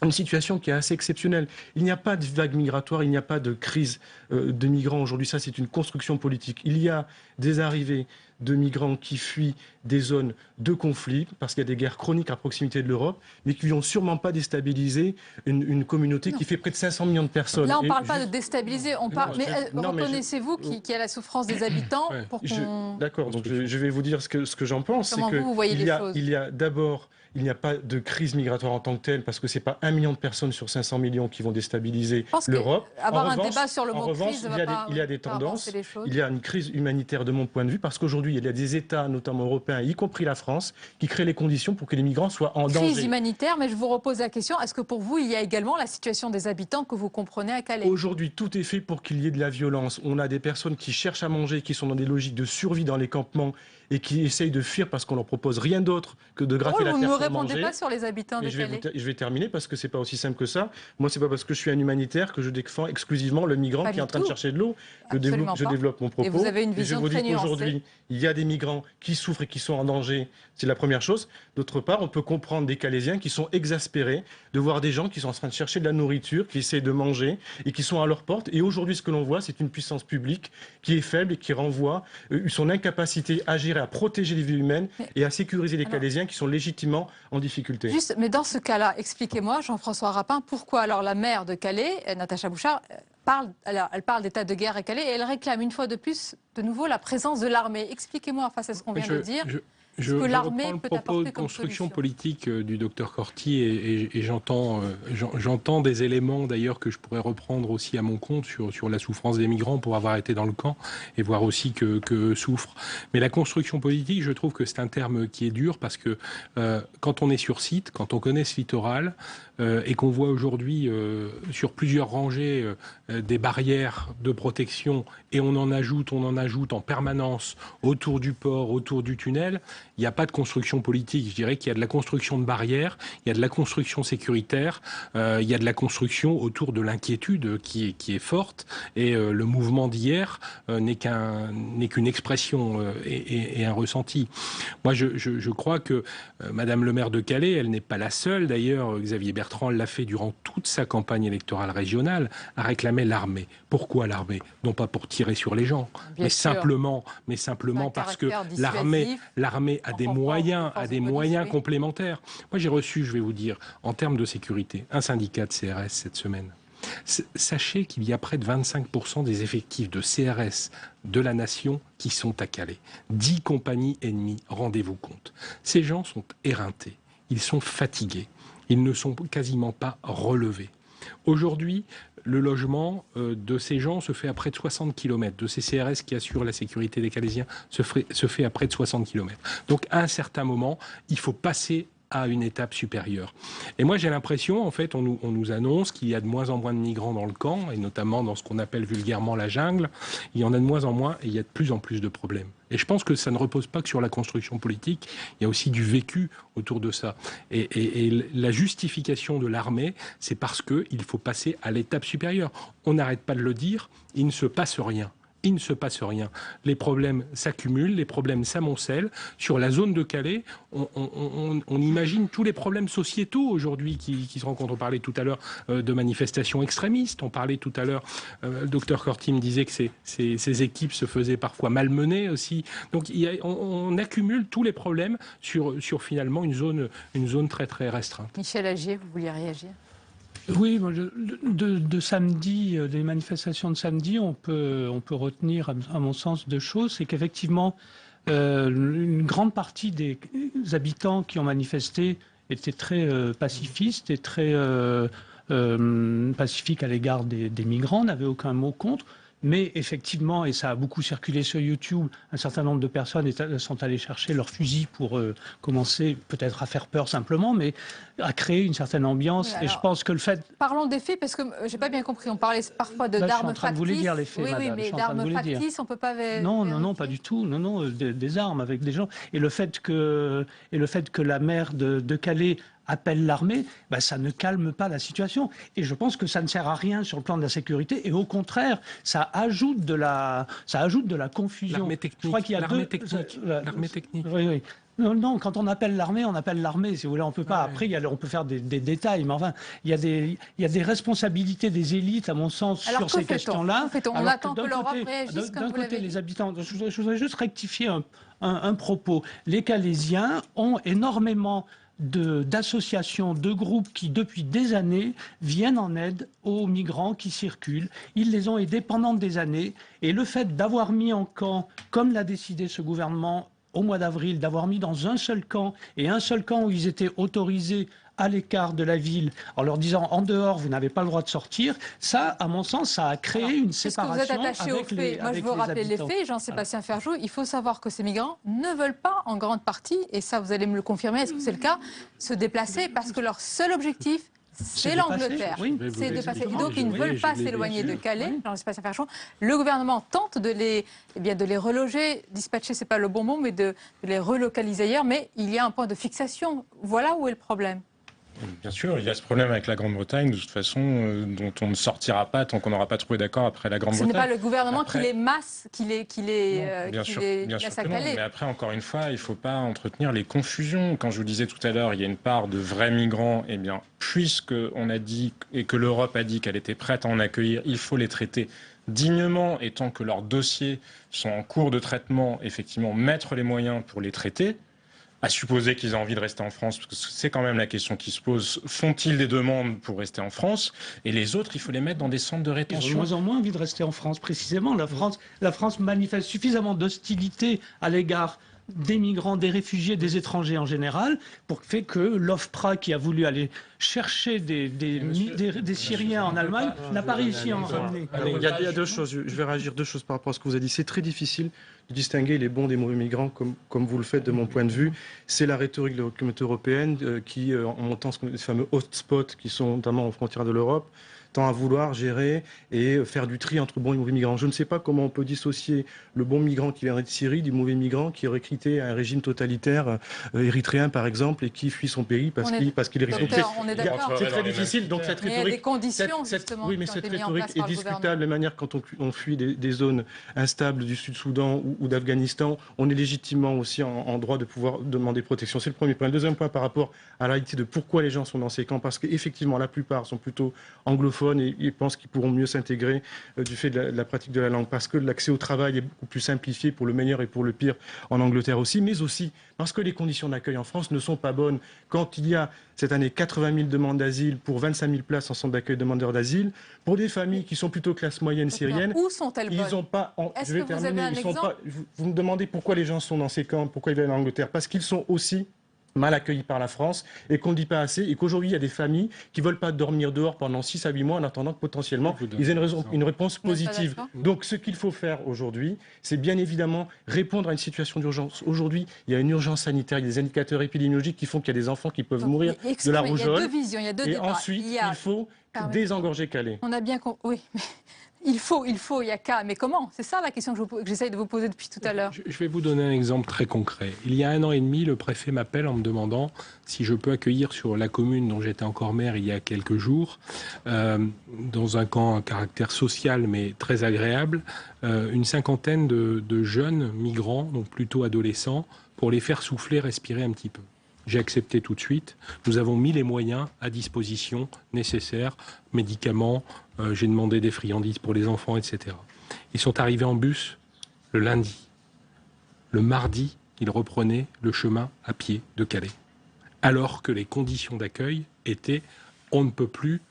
une situation qui est assez exceptionnelle. Il n'y a pas de vague migratoire, il n'y a pas de crise de migrants aujourd'hui. Ça, c'est une construction politique. Il y a des arrivées de migrants qui fuient des zones de conflit, parce qu'il y a des guerres chroniques à proximité de l'Europe, mais qui ne vont sûrement pas déstabiliser une communauté qui fait près de 500 millions de personnes. Là, on ne parle pas de déstabiliser, on parle... reconnaissez-vous qu'il y a la souffrance des habitants pour qu'on... D'accord, donc je vais vous dire ce que j'en pense. Comment vous voyez les choses ? Il y a d'abord... Il n'y a pas de crise migratoire en tant que telle, parce que ce n'est pas 1 million de personnes sur 500 millions qui vont déstabiliser l'Europe. Avoir un débat sur le mot crise ne va pas... Il y a des tendances, il y a une crise humanitaire de mon point de vue, parce qu'aujourd'hui, il y a des États, notamment européens, y compris la France, qui créent les conditions pour que les migrants soient en danger. Crise humanitaire, mais je vous repose la question, est-ce que pour vous, il y a également la situation des habitants que vous comprenez à Calais ? Aujourd'hui, tout est fait pour qu'il y ait de la violence. On a des personnes qui cherchent à manger, qui sont dans des logiques de survie dans les campements, et qui essayent de fuir parce qu'on leur propose rien d'autre que de gratter la terre pour manger. Vous ne me répondez pas sur les habitants de Calais. Je vais terminer parce que c'est pas aussi simple que ça. Moi, c'est pas parce que je suis un humanitaire que je défends exclusivement le migrant qui est en train de chercher de l'eau. Je développe mon propos. Et vous avez une vision très nuancée. Aujourd'hui, il y a des migrants qui souffrent et qui sont en danger. C'est la première chose. D'autre part, on peut comprendre des Calaisiens qui sont exaspérés de voir des gens qui sont en train de chercher de la nourriture, qui essaient de manger et qui sont à leur porte. Et aujourd'hui, ce que l'on voit, c'est une puissance publique qui est faible et qui renvoie son incapacité à gérer, à protéger les vies humaines et à sécuriser les Calaisiens qui sont légitimement en difficulté. Juste, mais dans ce cas-là, expliquez-moi, Jean-François Rapin, pourquoi alors la maire de Calais, Natacha Bouchard, elle parle d'état de guerre à Calais et elle réclame une fois de plus, de nouveau, la présence de l'armée. Expliquez-moi face à ce qu'on vient de dire. Je reprends le propos de construction politique du docteur Corti et j'entends des éléments d'ailleurs que je pourrais reprendre aussi à mon compte sur la souffrance des migrants pour avoir été dans le camp et voir aussi que souffrent. Mais la construction politique, je trouve que c'est un terme qui est dur parce que quand on est sur site, quand on connaît ce littoral et qu'on voit aujourd'hui sur plusieurs rangées des barrières de protection et on en ajoute en permanence autour du port, autour du tunnel, il n'y a pas de construction politique. Je dirais qu'il y a de la construction de barrières, il y a de la construction sécuritaire, il y a de la construction autour de l'inquiétude qui est forte. Et le mouvement d'hier n'est qu'une expression et un ressenti. Moi, je crois que Madame le maire de Calais, elle n'est pas la seule. D'ailleurs, Xavier Bertrand l'a fait durant toute sa campagne électorale régionale, à réclamer l'armée. Pourquoi l'armée ? Non pas pour tirer sur les gens, mais simplement parce que l'armée a des moyens complémentaires. Moi, j'ai reçu, je vais vous dire, en termes de sécurité, un syndicat de CRS cette semaine. Sachez qu'il y a près de 25% des effectifs de CRS de la nation qui sont à Calais. 10 compagnies ennemies, rendez-vous compte. Ces gens sont éreintés, ils sont fatigués, ils ne sont quasiment pas relevés. Aujourd'hui, le logement de ces gens se fait à près de 60 km. De ces CRS qui assurent la sécurité des Calaisiens se fait à près de 60 km. Donc à un certain moment, il faut passer à une étape supérieure. Et moi j'ai l'impression, en fait, on nous annonce qu'il y a de moins en moins de migrants dans le camp, et notamment dans ce qu'on appelle vulgairement la jungle. Il y en a de moins en moins et il y a de plus en plus de problèmes. Et je pense que ça ne repose pas que sur la construction politique, il y a aussi du vécu autour de ça. Et la justification de l'armée, c'est parce qu'il faut passer à l'étape supérieure. On n'arrête pas de le dire, il ne se passe rien. Il ne se passe rien. Les problèmes s'accumulent, les problèmes s'amoncellent. Sur la zone de Calais, on imagine tous les problèmes sociétaux aujourd'hui qui se rencontrent. On parlait tout à l'heure de manifestations extrémistes. On parlait tout à l'heure, le docteur Corti me disait que ces équipes se faisaient parfois malmener aussi. Donc on accumule tous les problèmes sur finalement une zone très très restreinte. Michel Agier, vous vouliez réagir ? Oui, de samedi, des manifestations de samedi, on peut retenir, à mon sens, deux choses. C'est qu'effectivement, une grande partie des habitants qui ont manifesté étaient très pacifistes et très pacifiques à l'égard des migrants, n'avaient aucun mot contre. Mais effectivement, et ça a beaucoup circulé sur YouTube, un certain nombre de personnes sont allées chercher leurs fusils pour commencer peut-être à faire peur simplement, mais à créer une certaine ambiance. Oui, et je pense que le fait... Parlons des faits, parce que j'ai pas bien compris. On parlait parfois d'armes factices. Je suis en train de vous les dire, les faits, oui, madame. Oui, mais d'armes factices, on peut pas... Non, pas du tout. Non, des armes avec des gens. Et le fait que la maire de Calais appelle l'armée, ça ne calme pas la situation. Et je pense que ça ne sert à rien sur le plan de la sécurité. Et au contraire, ça ajoute de la confusion. L'armée technique. Je crois qu'il y a l'armée technique. Oui. Non, quand on appelle l'armée, si vous voulez. On peut pas. Après, on peut faire des détails, mais enfin, il y a des responsabilités des élites, à mon sens, sur ces questions-là. On attend que l'Europe réagisse, comme vous l'avez dit. D'un côté, les habitants. Je voudrais juste rectifier un propos. Les Calaisiens ont énormément d'associations, de groupes qui, depuis des années, viennent en aide aux migrants qui circulent. Ils les ont aidés pendant des années. Et le fait d'avoir mis en camp, comme l'a décidé ce gouvernement au mois d'avril, d'avoir mis dans un seul camp, et un seul camp où ils étaient autorisés à l'écart de la ville, en leur disant en dehors, vous n'avez pas le droit de sortir, ça, à mon sens, ça a créé une séparation. Puisque vous êtes attaché aux faits, moi je veux rappeler les faits, Jean-Sébastien Ferjou, il faut savoir que ces migrants ne veulent pas, en grande partie, et ça vous allez me le confirmer, est-ce que c'est le cas, se déplacer parce que leur seul objectif, c'est l'Angleterre. C'est dépasser. Et donc, ils ne veulent pas s'éloigner de Calais. Jean-Sébastien Ferjou. Le gouvernement tente de les reloger. Dispatcher, ce n'est pas le bon mot, mais de les relocaliser ailleurs. Mais il y a un point de fixation. Voilà où est le problème. Bien sûr, il y a ce problème avec la Grande-Bretagne, de toute façon, dont on ne sortira pas tant qu'on n'aura pas trouvé d'accord après la Grande-Bretagne. Ce n'est pas le gouvernement qui les masse, qui les bien sûr laisse à Calais. Mais après, encore une fois, il ne faut pas entretenir les confusions. Quand je vous disais tout à l'heure, il y a une part de vrais migrants, eh bien, puisqu'on a dit, et que l'Europe a dit qu'elle était prête à en accueillir, il faut les traiter dignement, et tant que leurs dossiers sont en cours de traitement, effectivement, mettre les moyens pour les traiter. À supposer qu'ils aient envie de rester en France, parce que c'est quand même la question qui se pose. Font-ils des demandes pour rester en France? Et les autres, il faut les mettre dans des centres de rétention. Ils ont de moins en moins envie de rester en France, précisément. La France manifeste suffisamment d'hostilité à l'égard des migrants, des réfugiés, des étrangers en général, pour fait que l'OFPRA, qui a voulu aller chercher des Syriens en Allemagne, n'a pas réussi à en ramener. Il y a deux choses. Je vais réagir deux choses par rapport à ce que vous avez dit. C'est très difficile de distinguer les bons des mauvais migrants, comme vous le faites de mon point de vue. C'est la rhétorique de la Communauté européenne qui, en montant les fameux hotspots qui sont notamment aux frontières de l'Europe, tend à vouloir gérer et faire du tri entre bons et mauvais migrants. Je ne sais pas comment on peut dissocier le bon migrant qui viendrait de Syrie du mauvais migrant qui aurait quitté un régime totalitaire érythréen, par exemple, et qui fuit son pays parce qu'il est risqué. C'est très difficile. Donc cette rhétorique, il y a des conditions, justement, oui, mais cette rhétorique est discutable de manière quand on fuit des zones instables du Sud-Soudan ou d'Afghanistan. On est légitimement aussi en droit de pouvoir demander protection. C'est le premier point. Le deuxième point par rapport à la réalité de pourquoi les gens sont dans ces camps, parce qu'effectivement, la plupart sont plutôt anglophones et ils pensent qu'ils pourront mieux s'intégrer du fait de la pratique de la langue, parce que l'accès au travail est beaucoup plus simplifié pour le meilleur et pour le pire en Angleterre aussi, mais aussi parce que les conditions d'accueil en France ne sont pas bonnes. Quand il y a cette année 80 000 demandes d'asile pour 25 000 places en centre d'accueil demandeurs d'asile, pour des familles qui sont plutôt classe moyenne syrienne, où sont-elles bonnes? Ils n'ont pas. Est-ce que vous avez un exemple? Vous me demandez pourquoi les gens sont dans ces camps, pourquoi ils viennent en Angleterre? Parce qu'ils sont aussi mal accueillis par la France et qu'on ne dit pas assez, et qu'aujourd'hui il y a des familles qui ne veulent pas dormir dehors pendant 6 à 8 mois en attendant que potentiellement ils aient une réponse positive. Donc ce qu'il faut faire aujourd'hui, c'est bien évidemment répondre à une situation d'urgence. Aujourd'hui, il y a une urgence sanitaire, il y a des indicateurs épidémiologiques qui font qu'il y a des enfants qui peuvent mourir de la rougeole. Il y a deux visions, il y a deux débats. Et ensuite, il faut désengorger Calais. On a bien compris. Oui. Il faut, il y a qu'à. Mais comment? C'est ça la question que j'essaye de vous poser depuis tout à l'heure. Je vais vous donner un exemple très concret. Il y a 1 an et demi, le préfet m'appelle en me demandant si je peux accueillir sur la commune dont j'étais encore maire il y a quelques jours, dans un camp à caractère social mais très agréable, une cinquantaine de jeunes migrants, donc plutôt adolescents, pour les faire souffler, respirer un petit peu. J'ai accepté tout de suite. Nous avons mis les moyens à disposition nécessaires, médicaments, j'ai demandé des friandises pour les enfants, etc. Ils sont arrivés en bus le lundi. Le mardi, ils reprenaient le chemin à pied de Calais. Alors que les conditions d'accueil étaient on ne peut plus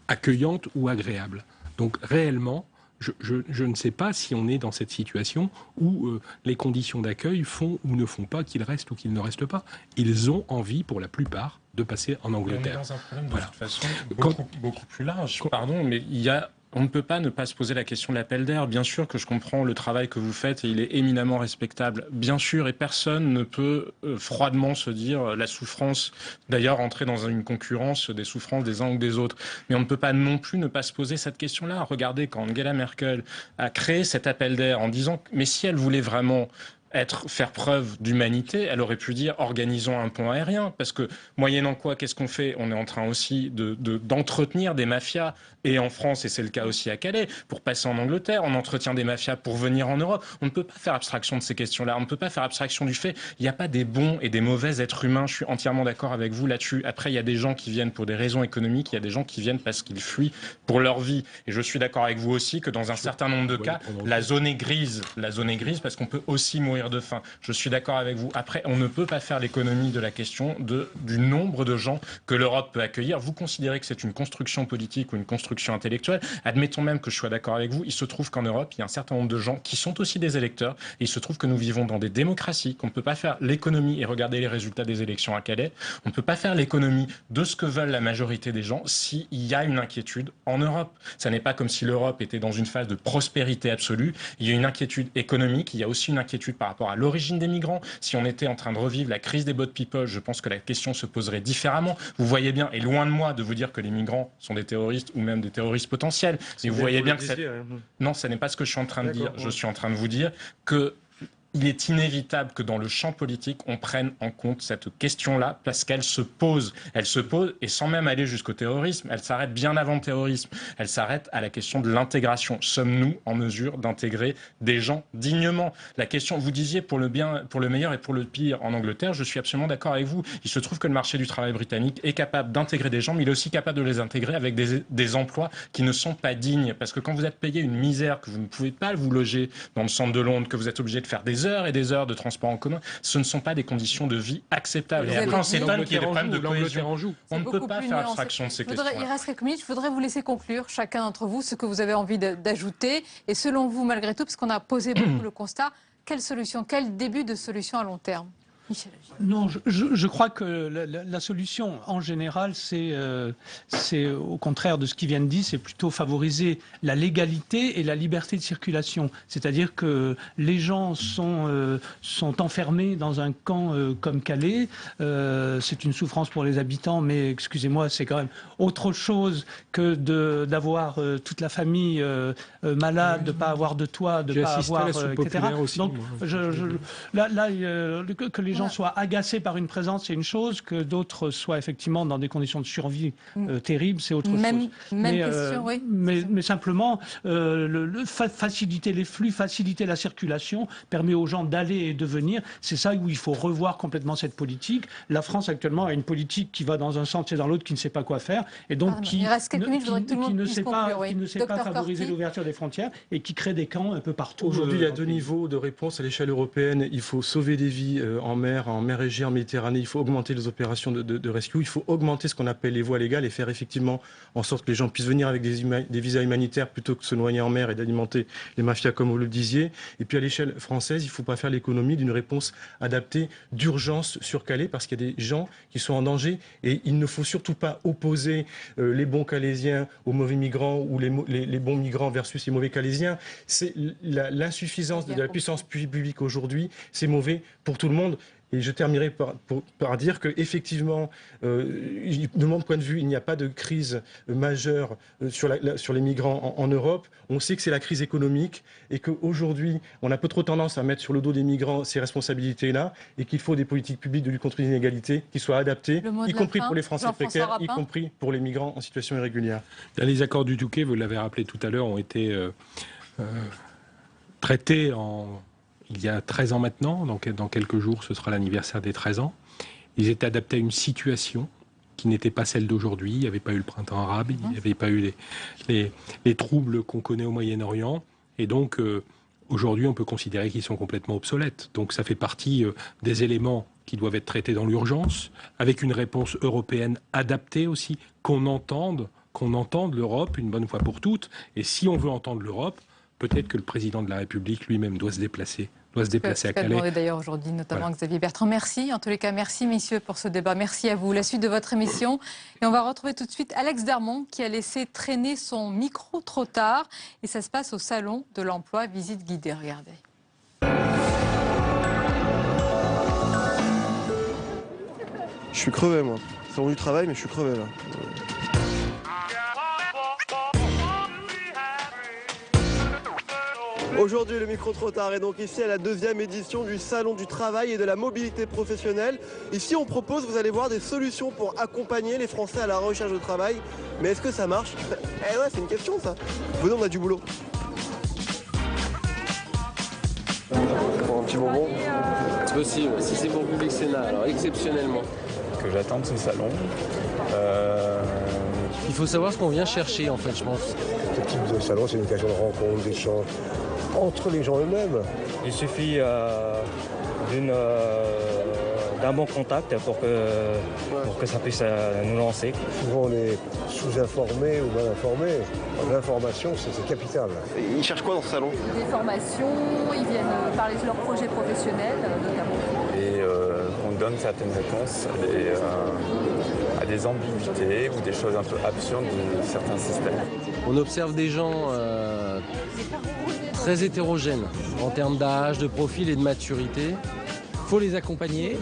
accueillante ou agréable. Donc réellement, je ne sais pas si on est dans cette situation où les conditions d'accueil font ou ne font pas qu'ils restent ou qu'ils ne restent pas. Ils ont envie, pour la plupart, de passer en Angleterre. On est dans un problème de toute façon beaucoup plus large. Pardon, mais on ne peut pas ne pas se poser la question de l'appel d'air. Bien sûr que je comprends le travail que vous faites et il est éminemment respectable. Bien sûr, et personne ne peut froidement se dire la souffrance, d'ailleurs entrer dans une concurrence des souffrances des uns ou des autres. Mais on ne peut pas non plus ne pas se poser cette question-là. Regardez, quand Angela Merkel a créé cet appel d'air en disant mais si elle voulait vraiment faire preuve d'humanité, elle aurait pu dire organisons un pont aérien, parce que moyennant quoi, qu'est-ce qu'on fait? On est en train aussi d'entretenir des mafias, et en France, et c'est le cas aussi à Calais, pour passer en Angleterre, on entretient des mafias pour venir en Europe. On ne peut pas faire abstraction de ces questions-là, on ne peut pas faire abstraction du fait, il n'y a pas des bons et des mauvais êtres humains, je suis entièrement d'accord avec vous là-dessus. Après, il y a des gens qui viennent pour des raisons économiques, il y a des gens qui viennent parce qu'ils fuient pour leur vie, et je suis d'accord avec vous aussi que dans un certain nombre de cas, la zone est grise, parce qu'on peut aussi mourir de faim. Je suis d'accord avec vous. Après, on ne peut pas faire l'économie de la question du nombre de gens que l'Europe peut accueillir. Vous considérez que c'est une construction politique ou une construction intellectuelle. Admettons même que je sois d'accord avec vous. Il se trouve qu'en Europe, il y a un certain nombre de gens qui sont aussi des électeurs. Et il se trouve que nous vivons dans des démocraties, qu'on ne peut pas faire l'économie, et regardez les résultats des élections à Calais, on ne peut pas faire l'économie de ce que veulent la majorité des gens s'il y a une inquiétude en Europe. Ça n'est pas comme si l'Europe était dans une phase de prospérité absolue. Il y a une inquiétude économique, il y a aussi une inquiétude par rapport à l'origine des migrants. Si on était en train de revivre la crise des boat people, je pense que la question se poserait différemment. Vous voyez bien, et loin de moi de vous dire que les migrants sont des terroristes ou même des terroristes potentiels, mais vous voyez bien que non, ce n'est pas ce que je suis en train de dire. Je suis en train de vous dire que il est inévitable que dans le champ politique, on prenne en compte cette question-là parce qu'elle se pose. Elle se pose, et sans même aller jusqu'au terrorisme, elle s'arrête bien avant le terrorisme. Elle s'arrête à la question de l'intégration. Sommes-nous en mesure d'intégrer des gens dignement? La question, vous disiez pour le bien, pour le meilleur et pour le pire en Angleterre, je suis absolument d'accord avec vous. Il se trouve que le marché du travail britannique est capable d'intégrer des gens, mais il est aussi capable de les intégrer avec des emplois qui ne sont pas dignes. Parce que quand vous êtes payé une misère, que vous ne pouvez pas vous loger dans le centre de Londres, que vous êtes obligé de faire des heures et des heures de transport en commun, ce ne sont pas des conditions de vie acceptables. Et après, on s'étonne qu'il y ait des problèmes de cohésion. On ne peut pas faire abstraction de ces questions-là. Il reste quelques minutes. Je voudrais vous laisser conclure, chacun d'entre vous, ce que vous avez envie d'ajouter. Et selon vous, malgré tout, parce qu'on a posé beaucoup le constat, quelle solution, quel début de solution à long terme? Michel. Non, je crois que la solution, en général, c'est au contraire de ce qui vient de dire, c'est plutôt favoriser la légalité et la liberté de circulation. C'est-à-dire que les gens sont enfermés dans un camp comme Calais. C'est une souffrance pour les habitants, mais excusez-moi, c'est quand même autre chose que d'avoir toute la famille malade, de ne pas avoir de toit, de ne pas avoir, etc. Aussi, donc, que les gens soient agacés par une présence, c'est une chose, que d'autres soient effectivement dans des conditions de survie terribles, c'est autre chose. Même question, oui. Mais simplement, faciliter les flux, faciliter la circulation, permet aux gens d'aller et de venir. C'est ça où il faut revoir complètement cette politique. La France actuellement a une politique qui va dans un sens et dans l'autre, qui ne sait pas quoi faire, et donc qui ne sait pas favoriser l'ouverture des frontières et qui crée des camps un peu partout. Aujourd'hui, il y a deux niveaux de réponse à l'échelle européenne. Il faut sauver des vies en mer Égée, en Méditerranée. Il faut augmenter les opérations de rescue. Il faut augmenter ce qu'on appelle les voies légales et faire effectivement en sorte que les gens puissent venir avec des visas humanitaires plutôt que de se noyer en mer et d'alimenter les mafias, comme vous le disiez. Et puis à l'échelle française, il ne faut pas faire l'économie d'une réponse adaptée d'urgence sur Calais, parce qu'il y a des gens qui sont en danger, et il ne faut surtout pas opposer les bons Calaisiens aux mauvais migrants ou les bons migrants versus les mauvais Calaisiens. C'est l'insuffisance de la puissance publique aujourd'hui, c'est mauvais pour tout le monde. Et je terminerai par dire qu'effectivement, de mon point de vue, il n'y a pas de crise majeure sur les migrants en Europe. On sait que c'est la crise économique et qu'aujourd'hui, on a peu trop tendance à mettre sur le dos des migrants ces responsabilités-là, et qu'il faut des politiques publiques de lutte contre l'inégalité qui soient adaptées, y compris pour les Français précaires, y compris pour les migrants en situation irrégulière. Les accords du Touquet, vous l'avez rappelé tout à l'heure, ont été traités il y a 13 ans maintenant, donc dans quelques jours ce sera l'anniversaire des 13 ans. Ils étaient adaptés à une situation qui n'était pas celle d'aujourd'hui. Il n'y avait pas eu le printemps arabe, il n'y avait pas eu les troubles qu'on connaît au Moyen-Orient. Et donc aujourd'hui on peut considérer qu'ils sont complètement obsolètes. Donc ça fait partie des éléments qui doivent être traités dans l'urgence, avec une réponse européenne adaptée aussi, qu'on entende qu'on entende l'Europe une bonne fois pour toutes. Et si on veut entendre l'Europe, peut-être que le président de la République lui-même doit se déplacer à Calais. On est d'ailleurs aujourd'hui, notamment Xavier Bertrand. Merci, en tous les cas, merci messieurs pour ce débat. Merci à vous. La suite de votre émission. Et on va retrouver tout de suite Alex Darmon qui a laissé traîner son micro trop tard. Et ça se passe au Salon de l'Emploi, visite guidée. Regardez. Je suis crevé, moi. C'est du travail, mais je suis crevé, là. Aujourd'hui, le micro-trottoir est donc ici à la 2e édition du Salon du Travail et de la Mobilité Professionnelle. Ici, on propose, vous allez voir, des solutions pour accompagner les Français à la recherche de travail. Mais est-ce que ça marche? Eh ouais, c'est une question, ça. Venez, on a du boulot. Bon, un petit bonbon. C'est possible, si c'est pour Public Sénat, alors exceptionnellement. Que j'attends de ce salon. Il faut savoir ce qu'on vient chercher, en fait, je pense. Ce type de salon, c'est une occasion de rencontre, d'échange entre les gens eux-mêmes. Il suffit d'un bon contact pour que ça puisse nous lancer. Souvent, on est sous-informé ou mal informé. L'information, c'est capital. Ils cherchent quoi dans ce salon? Des formations, ils viennent parler de leurs projets professionnels, notamment. Et qu'on donne certaines réponses à des ambiguïtés ou des choses un peu absurdes de certains systèmes. On observe des gens très hétérogènes en termes d'âge, de profil et de maturité. Il faut les accompagner.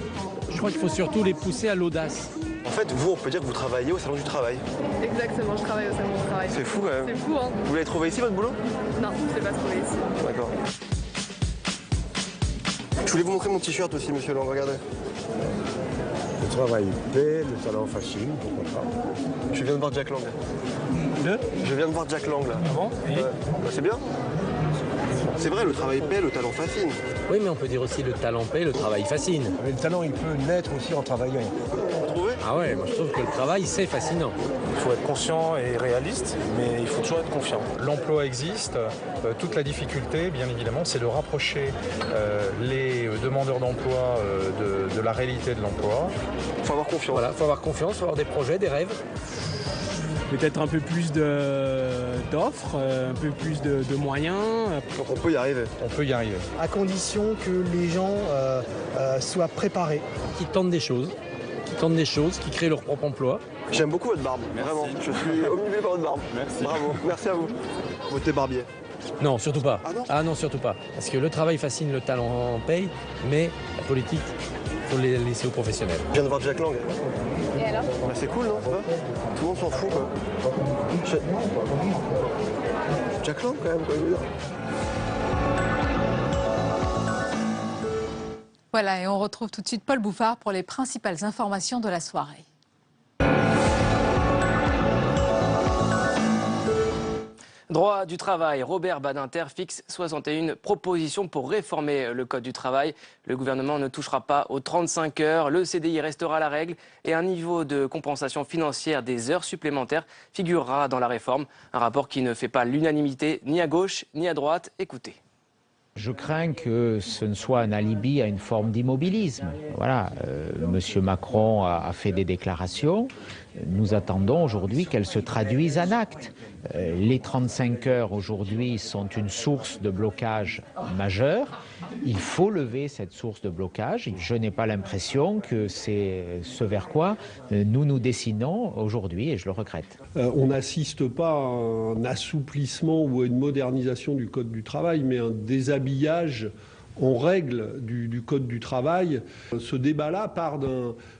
Je crois qu'il faut surtout les pousser à l'audace. En fait, vous, on peut dire que vous travaillez au Salon du Travail. Exactement, je travaille au Salon du Travail. C'est fou quand même. C'est fou, hein. Vous l'avez trouvé ici, votre boulot? Non, je ne l'ai pas trouvé ici. D'accord. Je voulais vous montrer mon t-shirt aussi, monsieur Lang, regardez. Le travail paie, le talent fascine, pourquoi pas. Je viens de voir Jack Lang. Je viens de voir Jack Lang, là. Ah bon? C'est bien. C'est vrai, le travail paie, le talent fascine. Oui, mais on peut dire aussi le talent paie, le travail fascine. Mais le talent, il peut naître aussi en travaillant. Vous trouvez? Ah ouais, moi je trouve que le travail, c'est fascinant. Il faut être conscient et réaliste, mais il faut toujours être confiant. L'emploi existe. Toute la difficulté, bien évidemment, c'est de rapprocher les demandeurs d'emploi de la réalité de l'emploi. Il faut avoir confiance. Voilà, il faut avoir confiance, il faut avoir des projets, des rêves. Peut-être un peu plus d'offres, un peu plus de moyens. Donc on peut y arriver. On peut y arriver. À condition que les gens soient préparés. Qui tentent des choses, qui créent leur propre emploi. J'aime beaucoup votre barbe, vraiment. Je suis omnibulé par votre barbe. Merci. Bravo, merci à vous. Votez barbier. Non, surtout pas. Ah non, surtout pas. Parce que le travail fascine, le talent paye, mais la politique, il faut les laisser aux professionnels. Je viens de voir Jack Lang. Et alors? Bah, c'est cool, non? Tout le monde s'en fout, quoi. Jack Lang, quand même, quoi, je veux dire. Voilà, et on retrouve tout de suite Paul Bouffard pour les principales informations de la soirée. Droit du travail, Robert Badinter fixe 61 propositions pour réformer le Code du travail. Le gouvernement ne touchera pas aux 35 heures, le CDI restera la règle et un niveau de compensation financière des heures supplémentaires figurera dans la réforme. Un rapport qui ne fait pas l'unanimité ni à gauche ni à droite. Écoutez. Je crains que ce ne soit un alibi à une forme d'immobilisme. Voilà, M. Macron a fait des déclarations. Nous attendons aujourd'hui qu'elles se traduisent en actes. Les 35 heures aujourd'hui sont une source de blocage majeure. Il faut lever cette source de blocage. Je n'ai pas l'impression que c'est ce vers quoi nous dessinons aujourd'hui et je le regrette. On n'assiste pas à un assouplissement ou à une modernisation du Code du travail, mais un déshabillage en règle du Code du travail. Ce débat-là part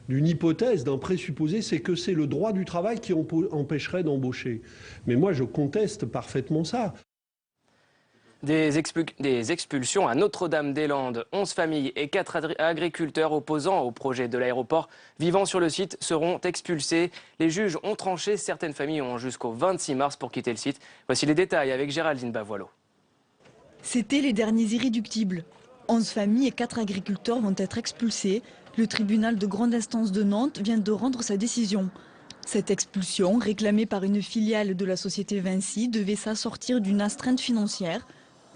d'une hypothèse, d'un présupposé, c'est que c'est le droit du travail qui empêcherait d'embaucher. Mais moi, je conteste parfaitement ça. Des expulsions à Notre-Dame-des-Landes. 11 familles et 4 agriculteurs opposants au projet de l'aéroport vivant sur le site seront expulsés. Les juges ont tranché. Certaines familles ont jusqu'au 26 mars pour quitter le site. Voici les détails avec Géraldine Bavoilo. C'étaient les derniers irréductibles. 11 familles et 4 agriculteurs vont être expulsés. Le tribunal de grande instance de Nantes vient de rendre sa décision. Cette expulsion, réclamée par une filiale de la société Vinci, devait s'assortir d'une astreinte financière.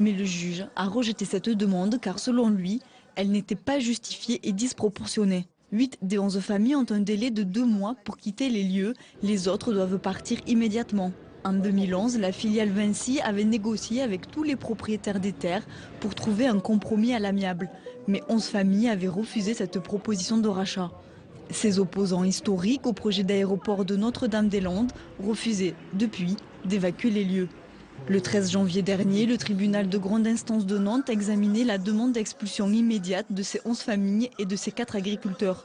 Mais le juge a rejeté cette demande car selon lui, elle n'était pas justifiée et disproportionnée. 8 des 11 familles ont un délai de 2 mois pour quitter les lieux. Les autres doivent partir immédiatement. En 2011, la filiale Vinci avait négocié avec tous les propriétaires des terres pour trouver un compromis à l'amiable. Mais 11 familles avaient refusé cette proposition de rachat. Ces opposants historiques au projet d'aéroport de Notre-Dame-des-Landes refusaient, depuis, d'évacuer les lieux. Le 13 janvier dernier, le tribunal de grande instance de Nantes a examiné la demande d'expulsion immédiate de ces 11 familles et de ces 4 agriculteurs.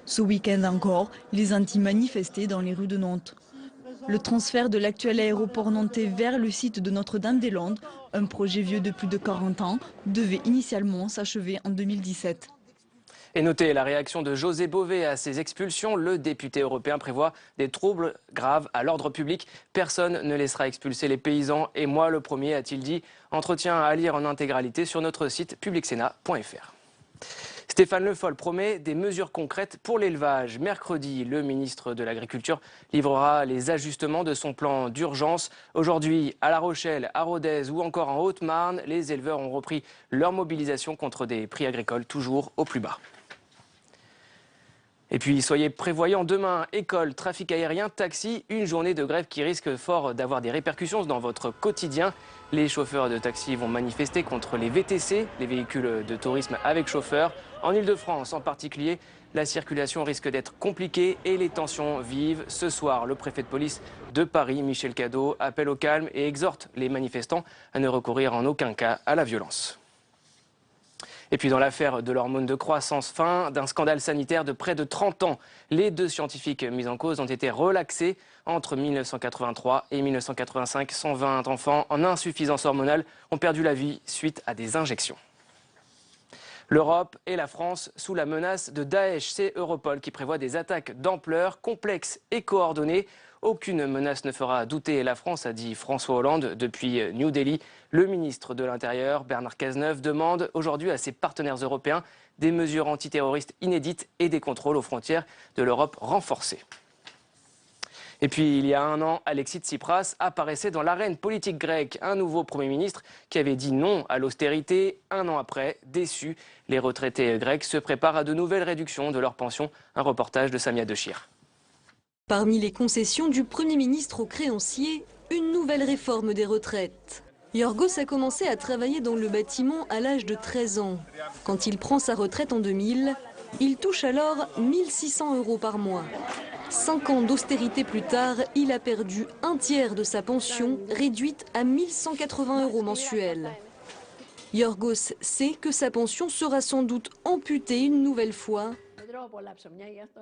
Ce week-end encore, les Antilles manifestaient dans les rues de Nantes. Le transfert de l'actuel aéroport nantais vers le site de Notre-Dame-des-Landes, un projet vieux de plus de 40 ans, devait initialement s'achever en 2017. Et notez la réaction de José Bové à ces expulsions. Le député européen prévoit des troubles graves à l'ordre public. Personne ne laissera expulser les paysans, et moi le premier, a-t-il dit. Entretien à lire en intégralité sur notre site publicsénat.fr. Stéphane Le Foll promet des mesures concrètes pour l'élevage. Mercredi, le ministre de l'Agriculture livrera les ajustements de son plan d'urgence. Aujourd'hui, à La Rochelle, à Rodez ou encore en Haute-Marne, les éleveurs ont repris leur mobilisation contre des prix agricoles toujours au plus bas. Et puis, soyez prévoyants, demain, école, trafic aérien, taxi, une journée de grève qui risque fort d'avoir des répercussions dans votre quotidien. Les chauffeurs de taxi vont manifester contre les VTC, les véhicules de tourisme avec chauffeur. En Ile-de-France en particulier, la circulation risque d'être compliquée et les tensions vives. Ce soir, le préfet de police de Paris, Michel Cadot, appelle au calme et exhorte les manifestants à ne recourir en aucun cas à la violence. Et puis dans l'affaire de l'hormone de croissance, fin d'un scandale sanitaire de près de 30 ans. Les 2 scientifiques mis en cause ont été relaxés entre 1983 et 1985. 120 enfants en insuffisance hormonale ont perdu la vie suite à des injections. L'Europe et la France sous la menace de Daesh. C'est Europol qui prévoit des attaques d'ampleur, complexes et coordonnées. Aucune menace ne fera douter la France, a dit François Hollande. Depuis New Delhi, le ministre de l'Intérieur, Bernard Cazeneuve, demande aujourd'hui à ses partenaires européens des mesures antiterroristes inédites et des contrôles aux frontières de l'Europe renforcés. Et puis, il y a un an, Alexis Tsipras apparaissait dans l'arène politique grecque. Un nouveau Premier ministre qui avait dit non à l'austérité. Un an après, déçu, les retraités grecs se préparent à de nouvelles réductions de leurs pensions. Un reportage de Samia Dechir. Parmi les concessions du Premier ministre aux créanciers, une nouvelle réforme des retraites. Yorgos a commencé à travailler dans le bâtiment à l'âge de 13 ans. Quand il prend sa retraite en 2000, il touche alors 1 600 € par mois. 5 ans d'austérité plus tard, il a perdu un tiers de sa pension, réduite à 1 180 € mensuels. Yorgos sait que sa pension sera sans doute amputée une nouvelle fois.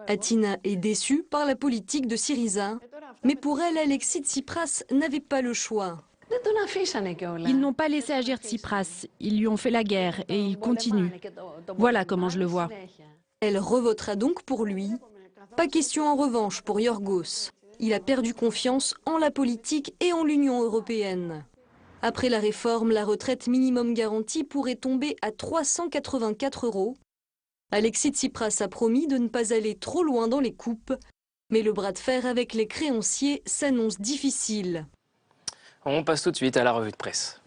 Atina est déçue par la politique de Syriza, mais pour elle, Alexis Tsipras n'avait pas le choix. Ils n'ont pas laissé agir Tsipras, ils lui ont fait la guerre et il continue. Voilà comment je le vois. Elle revotera donc pour lui. Pas question en revanche pour Yorgos. Il a perdu confiance en la politique et en l'Union européenne. Après la réforme, la retraite minimum garantie pourrait tomber à 384 €. Alexis Tsipras a promis de ne pas aller trop loin dans les coupes, mais le bras de fer avec les créanciers s'annonce difficile. On passe tout de suite à la revue de presse.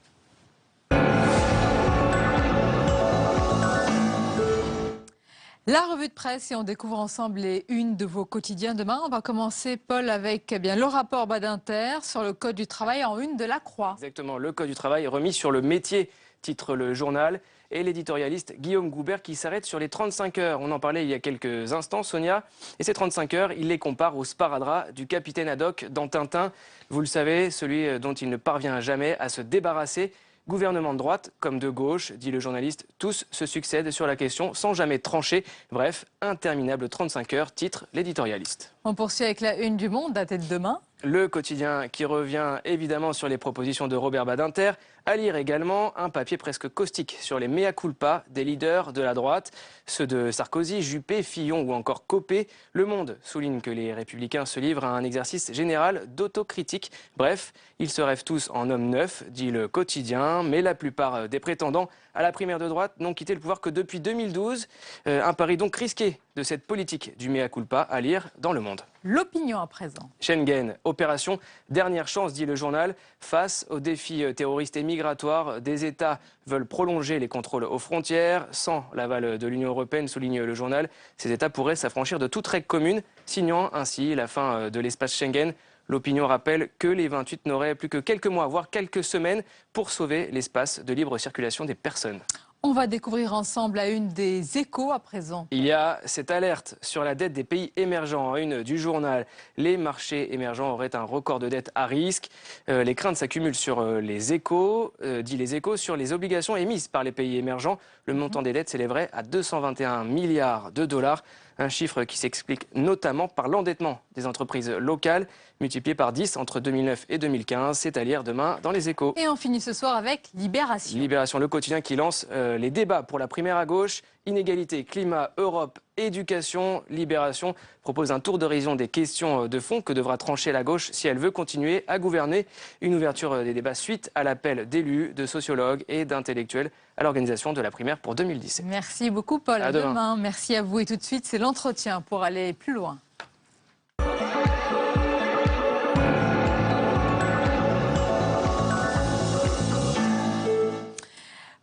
La revue de presse et on découvre ensemble les unes de vos quotidiens. Demain, on va commencer, Paul, avec le rapport Badinter sur le Code du travail en une de la Croix. Exactement, le Code du travail remis sur le métier, titre le journal. Et l'éditorialiste Guillaume Goubert qui s'arrête sur les 35 heures. On en parlait il y a quelques instants, Sonia. Et ces 35 heures, il les compare au sparadrap du capitaine Haddock dans Tintin. Vous le savez, celui dont il ne parvient jamais à se débarrasser. Gouvernement de droite comme de gauche, dit le journaliste, tous se succèdent sur la question sans jamais trancher. Bref, interminable 35 heures, titre l'éditorialiste. On poursuit avec la une du Monde, datée de demain. Le quotidien qui revient évidemment sur les propositions de Robert Badinter. À lire également un papier presque caustique sur les mea culpa des leaders de la droite. Ceux de Sarkozy, Juppé, Fillon ou encore Copé. Le Monde souligne que les Républicains se livrent à un exercice général d'autocritique. Bref, ils se rêvent tous en hommes neufs, dit le quotidien. Mais la plupart des prétendants à la primaire de droite n'ont quitté le pouvoir que depuis 2012. Un pari donc risqué de cette politique du mea culpa à lire dans Le Monde. Hollande. L'opinion à présent. Schengen, opération dernière chance, dit le journal. Face aux défis terroristes et migratoires, des États veulent prolonger les contrôles aux frontières. Sans l'aval de l'Union européenne, souligne le journal, ces États pourraient s'affranchir de toute règle commune, signant ainsi la fin de l'espace Schengen. L'opinion rappelle que les 28 n'auraient plus que quelques mois, voire quelques semaines, pour sauver l'espace de libre circulation des personnes. On va découvrir ensemble la une des Échos à présent. Il y a cette alerte sur la dette des pays émergents. Une du journal, les marchés émergents auraient un record de dette à risque. Les craintes s'accumulent sur les Échos, dit les Échos, sur les obligations émises par les pays émergents. Le montant des dettes s'élèverait à 221 milliards de dollars. Un chiffre qui s'explique notamment par l'endettement des entreprises locales, multiplié par 10 entre 2009 et 2015. C'est à lire demain dans les Échos. Et on finit ce soir avec Libération. Libération, le quotidien qui lance les débats pour la primaire à gauche. Inégalité, climat, Europe, éducation. Libération propose un tour d'horizon des questions de fond que devra trancher la gauche si elle veut continuer à gouverner. Une ouverture des débats suite à l'appel d'élus, de sociologues et d'intellectuels à l'organisation de la primaire pour 2017. Merci beaucoup Paul. À demain. Merci à vous et tout de suite, c'est l'entretien pour aller plus loin.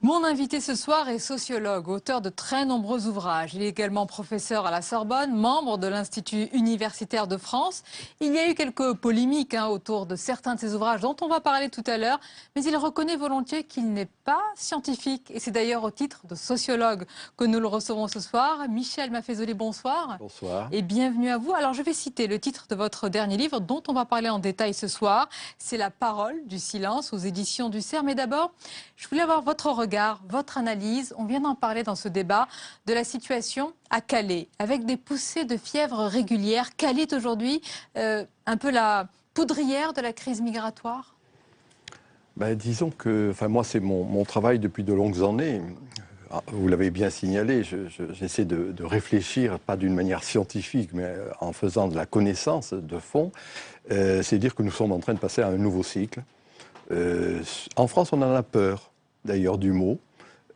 Mon invité ce soir est sociologue, auteur de très nombreux ouvrages. Il est également professeur à la Sorbonne, membre de l'Institut universitaire de France. Il y a eu quelques polémiques autour de certains de ses ouvrages dont on va parler tout à l'heure, mais il reconnaît volontiers qu'il n'est pas scientifique. Et c'est d'ailleurs au titre de sociologue que nous le recevons ce soir. Michel Maffezoli, bonsoir. Bonsoir. Et bienvenue à vous. Alors je vais citer le titre de votre dernier livre dont on va parler en détail ce soir. C'est La parole du silence aux éditions du CERF. Mais d'abord, je voulais avoir votre regard, votre analyse. On vient d'en parler dans ce débat de la situation à Calais, avec des poussées de fièvre régulières. Calais est aujourd'hui un peu la poudrière de la crise migratoire. Disons que, moi c'est mon travail depuis de longues années. Vous l'avez bien signalé, j'essaie de réfléchir, pas d'une manière scientifique, mais en faisant de la connaissance de fond. C'est dire que nous sommes en train de passer à un nouveau cycle. En France, on en a peur, d'ailleurs, du mot.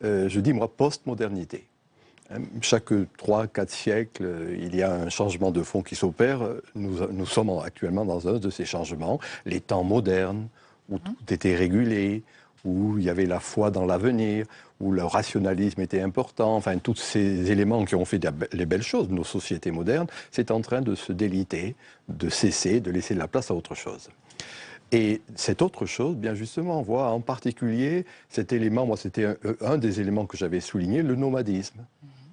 Je dis, moi, post-modernité. Chaque 3-4 siècles, il y a un changement de fond qui s'opère. Nous sommes actuellement dans un de ces changements. Les temps modernes, où tout était régulé, où il y avait la foi dans l'avenir, où le rationalisme était important. Enfin, tous ces éléments qui ont fait les belles choses de nos sociétés modernes, c'est en train de se déliter, de cesser, de laisser de la place à autre chose. Et cette autre chose, bien justement, on voit en particulier cet élément, moi c'était un des éléments que j'avais souligné, le nomadisme.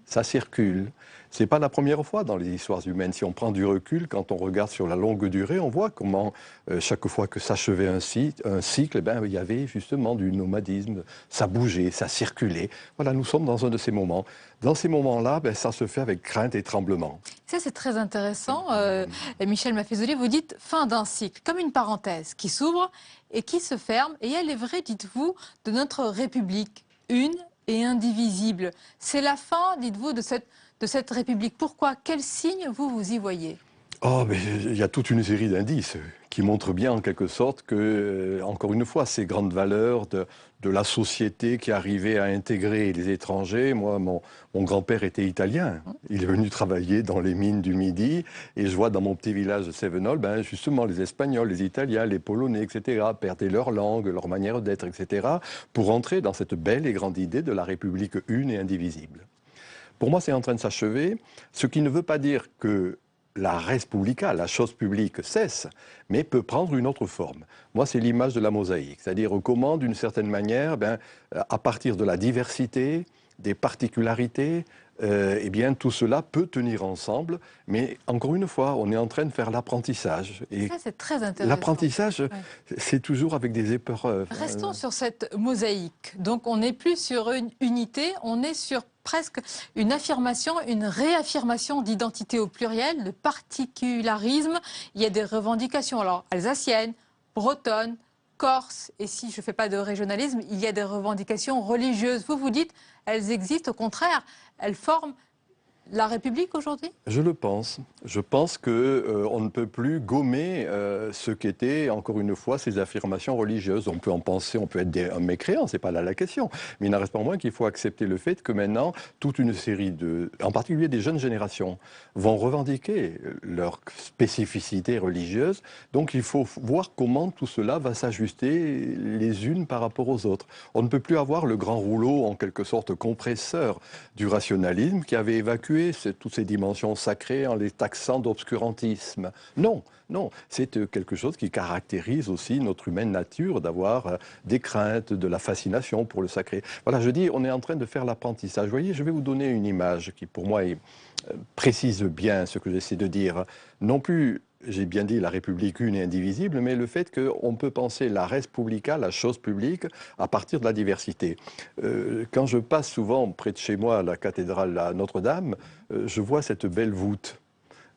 Ça circule. C'est pas la première fois dans les histoires humaines. Si on prend du recul, quand on regarde sur la longue durée, on voit comment chaque fois que s'achevait un cycle, il y avait justement du nomadisme. Ça bougeait, ça circulait. Voilà, nous sommes dans un de ces moments. Dans ces moments-là, ça se fait avec crainte et tremblement. Ça, c'est très intéressant. Michel Maffezoli, vous dites fin d'un cycle, comme une parenthèse qui s'ouvre et qui se ferme. Et elle est vraie, dites-vous, de notre République, une et indivisible. C'est la fin, dites-vous, de cette République. Pourquoi? Quels signes vous y voyez? Il y a toute une série d'indices qui montrent bien en quelque sorte que, encore une fois, ces grandes valeurs de la société qui arrivait à intégrer les étrangers. Moi, mon grand-père était italien. Il est venu travailler dans les mines du Midi et je vois dans mon petit village de Sévenol, justement, les Espagnols, les Italiens, les Polonais, etc., perdaient leur langue, leur manière d'être, etc., pour entrer dans cette belle et grande idée de la République une et indivisible. Pour moi, c'est en train de s'achever, ce qui ne veut pas dire que la res publica, la chose publique, cesse, mais peut prendre une autre forme. Moi, c'est l'image de la mosaïque, c'est-à-dire comment, d'une certaine manière, à partir de la diversité, des particularités, tout cela peut tenir ensemble, mais encore une fois, on est en train de faire l'apprentissage. Et ça, c'est très intéressant. L'apprentissage, c'est toujours avec des épreuves. Restons sur cette mosaïque. Donc, on n'est plus sur une unité, on est sur presque une affirmation, une réaffirmation d'identité au pluriel, de particularisme. Il y a des revendications, alors alsaciennes, bretonnes, corses, et si je ne fais pas de régionalisme, il y a des revendications religieuses. Vous dites, elles existent, au contraire, elles forment la République aujourd'hui? Je le pense. Je pense qu'on ne peut plus gommer ce qu'étaient, encore une fois, ces affirmations religieuses. On peut en penser, on peut être un mécréant, c'est pas là la question. Mais il n'en reste pas moins qu'il faut accepter le fait que maintenant, toute une série en particulier des jeunes générations, vont revendiquer leur spécificité religieuse. Donc il faut voir comment tout cela va s'ajuster les unes par rapport aux autres. On ne peut plus avoir le grand rouleau, en quelque sorte compresseur du rationalisme qui avait évacué toutes ces dimensions sacrées en les taxant d'obscurantisme. Non, non, c'est quelque chose qui caractérise aussi notre humaine nature, d'avoir des craintes, de la fascination pour le sacré. Voilà, je dis, on est en train de faire l'apprentissage. Vous voyez, je vais vous donner une image qui, pour moi, précise bien ce que j'essaie de dire. Non plus, j'ai bien dit, la République une et indivisible, mais le fait qu'on peut penser la res publica, la chose publique, à partir de la diversité. Quand je passe souvent près de chez moi à la cathédrale à Notre-Dame, je vois cette belle voûte.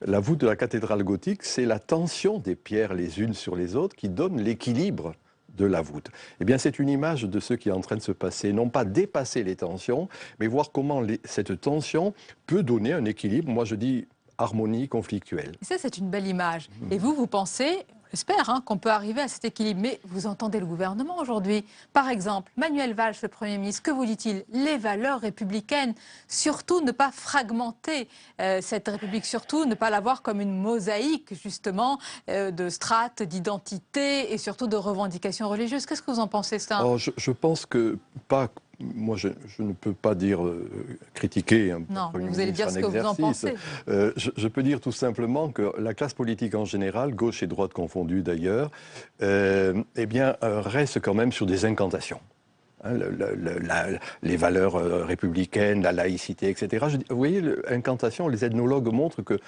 La voûte de la cathédrale gothique, c'est la tension des pierres les unes sur les autres qui donne l'équilibre de la voûte. Eh bien, c'est une image de ce qui est en train de se passer. Non pas dépasser les tensions, mais voir comment cette tension peut donner un équilibre. Moi, je dis harmonie conflictuelle. Et ça, c'est une belle image. Et vous pensez, j'espère, qu'on peut arriver à cet équilibre. Mais vous entendez le gouvernement aujourd'hui. Par exemple, Manuel Valls, le Premier ministre, que vous dit-il? Les valeurs républicaines. Surtout ne pas fragmenter cette République. Surtout ne pas la voir comme une mosaïque, justement, de strates, d'identité et surtout de revendications religieuses. Qu'est-ce que vous en pensez, ça? Je pense que pas... Moi, je ne peux pas dire critiquer un non, mais vous allez dire ce que vous en pensez. Je peux dire tout simplement que la classe politique en général, gauche et droite confondues d'ailleurs, eh bien, reste quand même sur des incantations. Hein, les valeurs républicaines, la laïcité, etc. Vous voyez, l'incantation, les ethnologues montrent que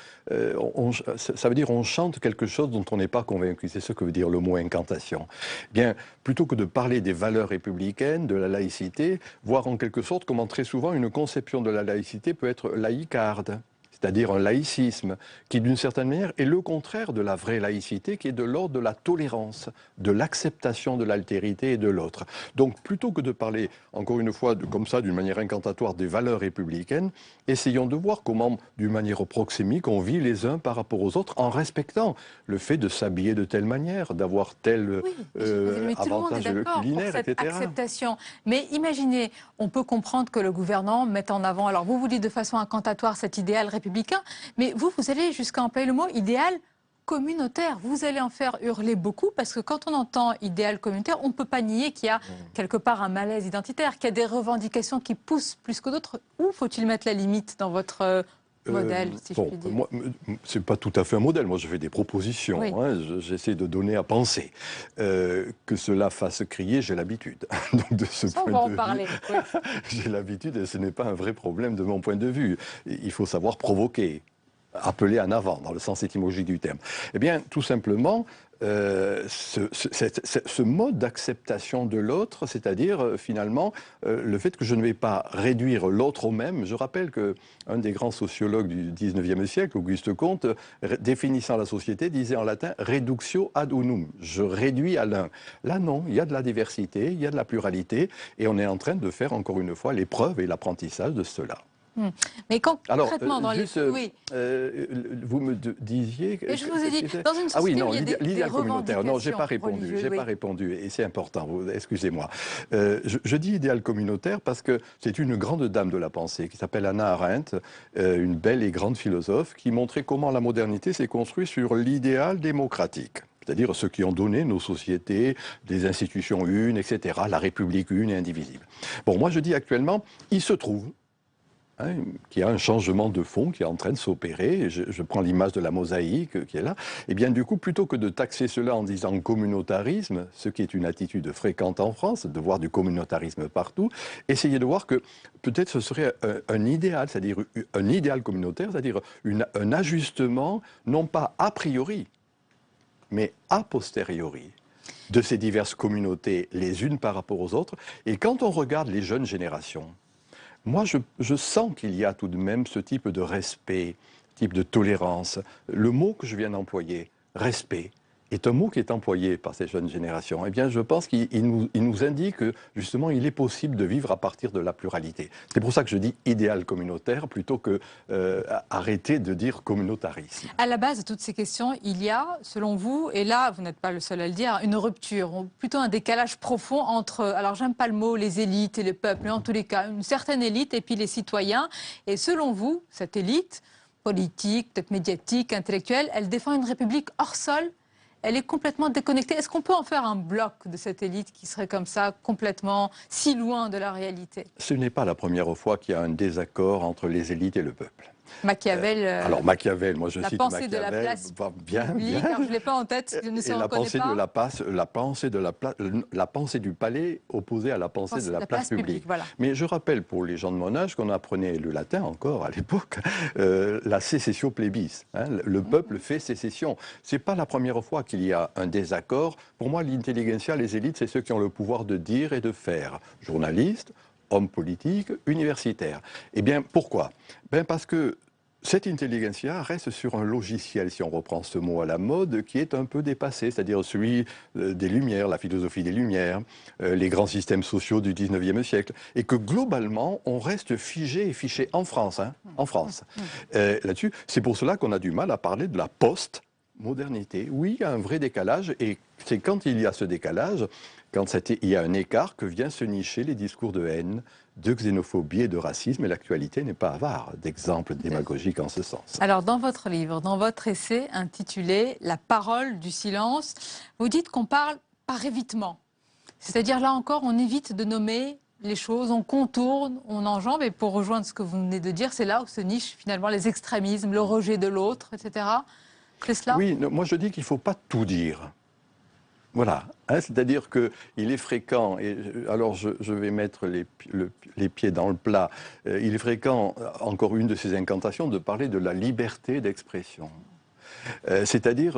ça veut dire on chante quelque chose dont on n'est pas convaincu. C'est ce que veut dire le mot incantation. Bien, plutôt que de parler des valeurs républicaines, de la laïcité, voir en quelque sorte comment très souvent une conception de la laïcité peut être laïcarde. C'est-à-dire un laïcisme qui, d'une certaine manière, est le contraire de la vraie laïcité, qui est de l'ordre de la tolérance, de l'acceptation de l'altérité et de l'autre. Donc, plutôt que de parler, encore une fois, comme ça, d'une manière incantatoire, des valeurs républicaines, essayons de voir comment, d'une manière proxémique, on vit les uns par rapport aux autres, en respectant le fait de s'habiller de telle manière, d'avoir tel avantage culinaire, etc. Acceptation. Mais imaginez, on peut comprendre que le gouvernement mette en avant, alors vous dites de façon incantatoire cet idéal républicain, mais vous allez jusqu'à employer le mot idéal communautaire. Vous allez en faire hurler beaucoup parce que quand on entend idéal communautaire, on ne peut pas nier qu'il y a quelque part un malaise identitaire, qu'il y a des revendications qui poussent plus que d'autres. Où faut-il mettre la limite dans votre modèle, si je puis dire? Moi, c'est pas tout à fait un modèle. Moi, je fais des propositions. Oui. Hein, j'essaie de donner à penser. Que cela fasse crier, j'ai l'habitude. Donc, de ce point de vue, oui. J'ai l'habitude et ce n'est pas un vrai problème de mon point de vue. Il faut savoir provoquer, appeler en avant, dans le sens étymologique du terme. Eh bien, tout simplement, ce mode d'acceptation de l'autre, c'est-à-dire finalement le fait que je ne vais pas réduire l'autre au même. Je rappelle qu'un des grands sociologues du 19e siècle, Auguste Comte, définissant la société, disait en latin « reductio ad unum ». Je réduis à l'un. Là, non, il y a de la diversité, il y a de la pluralité, et on est en train de faire encore une fois l'épreuve et l'apprentissage de cela. Mais concrètement, dans juste, oui. Vous me disiez... Et je vous ai dit, dans une société où il y a l'idéal communautaire. Non, j'ai pas répondu, pas répondu, et c'est important, excusez-moi. Je dis idéal communautaire parce que c'est une grande dame de la pensée qui s'appelle Hannah Arendt, une belle et grande philosophe, qui montrait comment la modernité s'est construite sur l'idéal démocratique. C'est-à-dire ceux qui ont donné nos sociétés, des institutions une, etc., la République une et indivisible. Bon, moi je dis actuellement, il se trouve qu'il y a un changement de fond qui est en train de s'opérer. Je prends l'image de la mosaïque qui est là. Et bien du coup, plutôt que de taxer cela en disant communautarisme, ce qui est une attitude fréquente en France, de voir du communautarisme partout, essayez de voir que peut-être ce serait un idéal, c'est-à-dire un idéal communautaire, c'est-à-dire un ajustement, non pas a priori, mais a posteriori, de ces diverses communautés les unes par rapport aux autres. Et quand on regarde les jeunes générations, moi, je sens qu'il y a tout de même ce type de respect, type de tolérance. Le mot que je viens d'employer, respect, est un mot qui est employé par ces jeunes générations. Eh bien, je pense qu'il nous indique que, justement, il est possible de vivre à partir de la pluralité. C'est pour ça que je dis idéal communautaire plutôt que arrêter de dire communautarisme. À la base de toutes ces questions, il y a, selon vous, et là, vous n'êtes pas le seul à le dire, une rupture, ou plutôt un décalage profond entre, alors j'aime pas le mot, les élites et le peuple, mais en tous les cas, une certaine élite et puis les citoyens. Et selon vous, cette élite politique, peut-être médiatique, intellectuelle, elle défend une république hors sol. Elle est complètement déconnectée. Est-ce qu'on peut en faire un bloc de cette élite qui serait comme ça, complètement si loin de la réalité? Ce n'est pas la première fois qu'il y a un désaccord entre les élites et le peuple. Machiavel. Alors Machiavel, moi je cite Machiavel. de la place publique, car je ne l'ai pas en tête, je ne sais, la pensée du palais opposée à la pensée de la place publique. Voilà. Mais je rappelle pour les gens de mon âge qu'on apprenait le latin encore à l'époque, la sécessio plebis. Hein, le peuple fait sécession. C'est pas la première fois qu'il y a un désaccord. Pour moi, l'intelligentsia, les élites, c'est ceux qui ont le pouvoir de dire et de faire. Journalistes, hommes politiques, universitaires. Eh bien, pourquoi? Parce que cette intelligentsia reste sur un logiciel, si on reprend ce mot à la mode, qui est un peu dépassé, c'est-à-dire celui des Lumières, la philosophie des Lumières, les grands systèmes sociaux du 19e siècle, et que globalement, on reste figé et fiché en France, hein, en France. Là-dessus, c'est pour cela qu'on a du mal à parler de la post-modernité. Oui, il y a un vrai décalage, et c'est quand il y a ce décalage, quand il y a un écart, que viennent se nicher les discours de haine, de xénophobie et de racisme, et l'actualité n'est pas avare d'exemples démagogiques en ce sens. Alors, dans votre livre, dans votre essai intitulé « La parole du silence », vous dites qu'on parle par évitement. C'est-à-dire, là encore, on évite de nommer les choses, on contourne, on enjambe, et pour rejoindre ce que vous venez de dire, c'est là où se nichent finalement les extrémismes, le rejet de l'autre, etc. C'est cela? Oui, moi je dis qu'il ne faut pas tout dire. Voilà, hein, c'est-à-dire qu'il est fréquent, et alors je vais mettre les pieds dans le plat, il est fréquent, encore une de ces incantations, de parler de la liberté d'expression. C'est-à-dire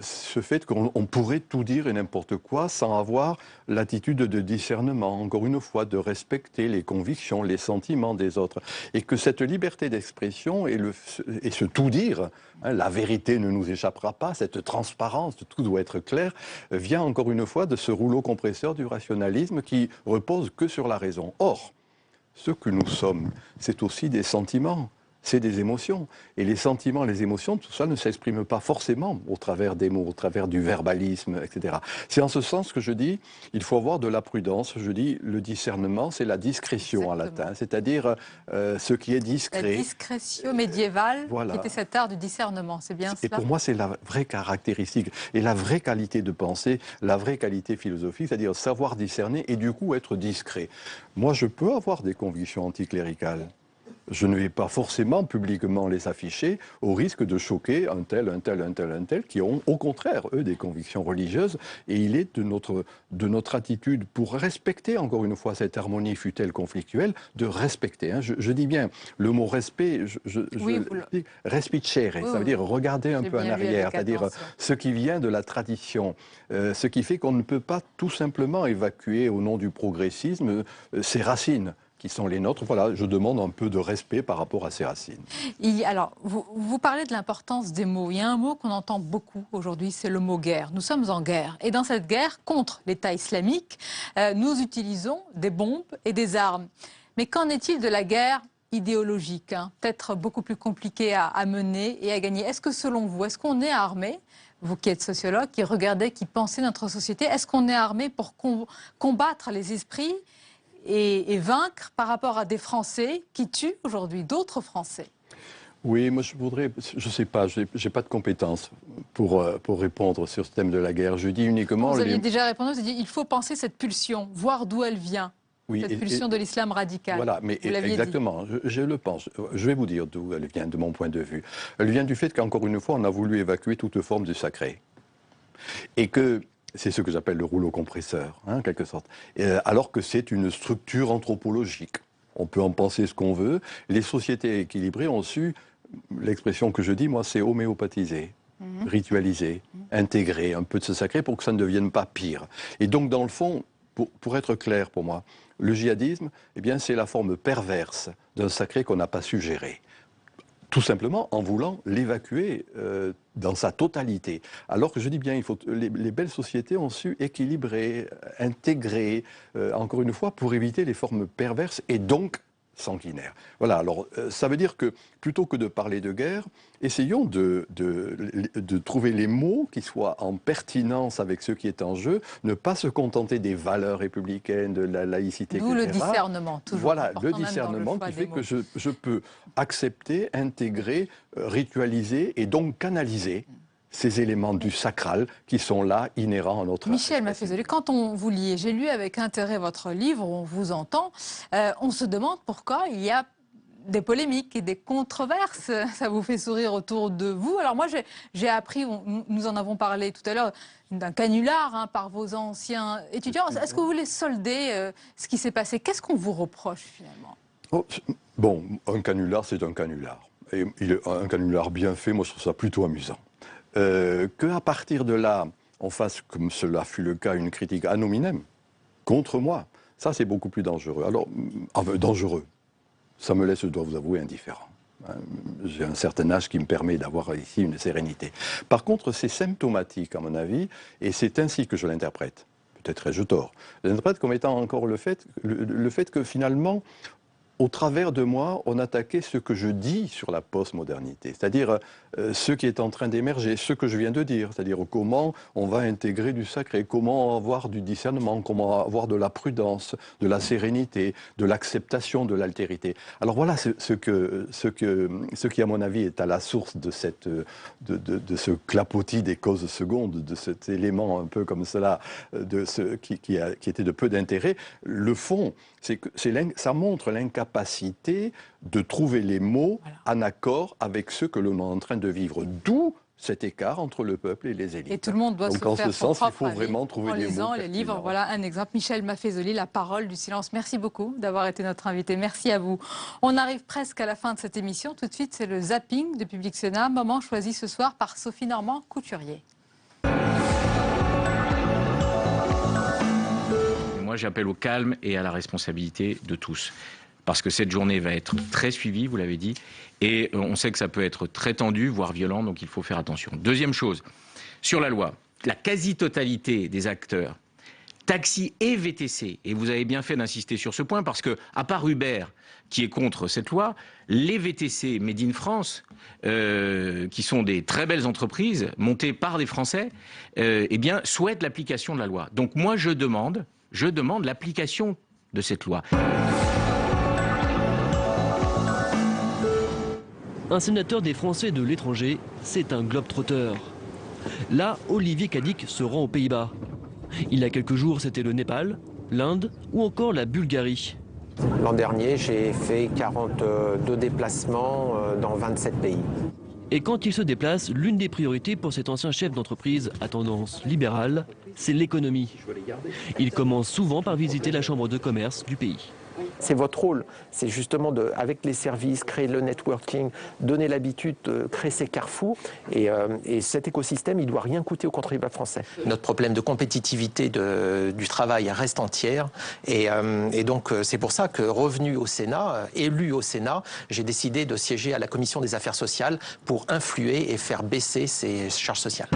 ce fait qu'on pourrait tout dire et n'importe quoi sans avoir l'attitude de discernement, encore une fois, de respecter les convictions, les sentiments des autres. Et que cette liberté d'expression et ce tout dire, hein, la vérité ne nous échappera pas, cette transparence, tout doit être clair, vient encore une fois de ce rouleau compresseur du rationalisme qui repose que sur la raison. Or, ce que nous sommes, c'est aussi des sentiments. C'est des émotions. Et les sentiments, les émotions, tout ça ne s'exprime pas forcément au travers des mots, au travers du verbalisme, etc. C'est en ce sens que je dis, il faut avoir de la prudence. Je dis, le discernement, c'est la discrétion en latin, c'est-à-dire ce qui est discret. La discrétion médiévale, voilà. Qui était cet art du discernement, c'est bien cela. Et pour moi, c'est la vraie caractéristique et la vraie qualité de pensée, la vraie qualité philosophique, c'est-à-dire savoir discerner et du coup être discret. Moi, je peux avoir des convictions anticléricales. Je ne vais pas forcément publiquement les afficher au risque de choquer un tel, qui ont au contraire, eux, des convictions religieuses. Et il est de notre attitude pour respecter, encore une fois, cette harmonie fut-elle conflictuelle, de respecter. Hein. Je dis bien, le mot respect, respicere, ça veut dire regarder un peu en arrière, c'est-à-dire ce qui vient de la tradition, ce qui fait qu'on ne peut pas tout simplement évacuer au nom du progressisme ses racines. Qui sont les nôtres. Voilà, je demande un peu de respect par rapport à ces racines. Alors, vous parlez de l'importance des mots. Il y a un mot qu'on entend beaucoup aujourd'hui, c'est le mot guerre. Nous sommes en guerre. Et dans cette guerre contre l'État islamique, nous utilisons des bombes et des armes. Mais qu'en est-il de la guerre idéologique, hein, peut-être beaucoup plus compliquée à mener et à gagner? Est-ce que selon vous, est-ce qu'on est armé, vous qui êtes sociologue, qui regardez, qui pensez notre société, est-ce qu'on est armé pour combattre les esprits et vaincre par rapport à des Français qui tuent aujourd'hui d'autres Français? Oui, moi je sais pas, je n'ai pas de compétences pour répondre sur ce thème de la guerre. Je dis uniquement... Vous aviez déjà répondu, vous avez dit il faut penser cette pulsion, voir d'où elle vient. Oui, cette pulsion de l'islam radical. Voilà, mais exactement, je le pense. Je vais vous dire d'où elle vient de mon point de vue. Elle vient du fait qu'encore une fois, on a voulu évacuer toute forme de sacré. Et que... C'est ce que j'appelle le rouleau compresseur, hein, en quelque sorte. Alors que c'est une structure anthropologique. On peut en penser ce qu'on veut. Les sociétés équilibrées ont su, l'expression que je dis, moi, c'est homéopathiser, ritualiser, intégrer un peu de ce sacré pour que ça ne devienne pas pire. Et donc, dans le fond, pour être clair pour moi, le djihadisme, eh bien, c'est la forme perverse d'un sacré qu'on n'a pas su gérer. tout simplement en voulant l'évacuer dans sa totalité. Alors que je dis bien, les belles sociétés ont su équilibrer, intégrer, encore une fois, pour éviter les formes perverses et donc sanguinaires. Voilà, alors ça veut dire que plutôt que de parler de guerre, essayons de trouver les mots qui soient en pertinence avec ce qui est en jeu, ne pas se contenter des valeurs républicaines, de la laïcité, etc. D'où le discernement, toujours. Voilà, le discernement qui fait que je peux accepter, intégrer, ritualiser et donc canaliser ces éléments du sacral qui sont là, inhérents à notre... Michel Maffezoli, quand on vous lit, j'ai lu avec intérêt votre livre, on vous entend, on se demande pourquoi il y a des polémiques et des controverses. Ça vous fait sourire autour de vous. Alors moi, j'ai appris, nous en avons parlé tout à l'heure, d'un canular par vos anciens étudiants. Est-ce que vous voulez solder ce qui s'est passé? Qu'est-ce qu'on vous reproche finalement? Bon, un canular, c'est un canular. Et un canular bien fait, moi je trouve ça plutôt amusant. Qu'à partir de là, on fasse, comme cela fut le cas, une critique ad hominem contre moi, ça c'est beaucoup plus dangereux. Alors, dangereux, ça me laisse, je dois vous avouer, indifférent. J'ai un certain âge qui me permet d'avoir ici une sérénité. Par contre, c'est symptomatique, à mon avis, et c'est ainsi que je l'interprète. Peut-être ai-je tort. Je l'interprète comme étant encore le fait que finalement, au travers de moi, on attaquait ce que je dis sur la postmodernité, c'est-à-dire ce qui est en train d'émerger, ce que je viens de dire, c'est-à-dire comment on va intégrer du sacré, comment avoir du discernement, comment avoir de la prudence, de la sérénité, de l'acceptation de l'altérité. Alors voilà ce qui, à mon avis, est à la source de ce clapotis des causes secondes, de cet élément un peu comme cela, qui était de peu d'intérêt. Le fond, c'est que ça montre l'incapacité de trouver les mots en accord avec ce que l'on est en train de vivre. D'où cet écart entre le peuple et les élites. Et tout le monde doit Donc, se faire son propre il faut vraiment trouver en les lisant mots les livres. Voilà un exemple. Michel Maffezoli, La parole du silence. Merci beaucoup d'avoir été notre invité. Merci à vous. On arrive presque à la fin de cette émission. Tout de suite, c'est le zapping de Public Sénat. Moment choisi ce soir par Sophie Normand-Couturier. Moi, j'appelle au calme et à la responsabilité de tous. Parce que cette journée va être très suivie, vous l'avez dit, et on sait que ça peut être très tendu, voire violent, donc il faut faire attention. Deuxième chose, sur la loi, la quasi-totalité des acteurs, taxi et VTC, et vous avez bien fait d'insister sur ce point, parce que, à part Uber, qui est contre cette loi, les VTC Made in France, qui sont des très belles entreprises, montées par des Français, eh bien, souhaitent l'application de la loi. Donc moi, je demande l'application de cette loi. Un sénateur des Français de l'étranger, c'est un globe-trotteur. Là, Olivier Cadic se rend aux Pays-Bas. Il y a quelques jours, c'était le Népal, l'Inde ou encore la Bulgarie. L'an dernier, j'ai fait 42 déplacements dans 27 pays. Et quand il se déplace, l'une des priorités pour cet ancien chef d'entreprise à tendance libérale, c'est l'économie. Il commence souvent par visiter la chambre de commerce du pays. C'est votre rôle, c'est justement avec les services, créer le networking, donner l'habitude de créer ces carrefours. Et cet écosystème, il ne doit rien coûter aux contribuables français. Notre problème de compétitivité du travail reste entière. Et donc, c'est pour ça que, revenu au Sénat, élu au Sénat, j'ai décidé de siéger à la Commission des affaires sociales pour influer et faire baisser ces charges sociales.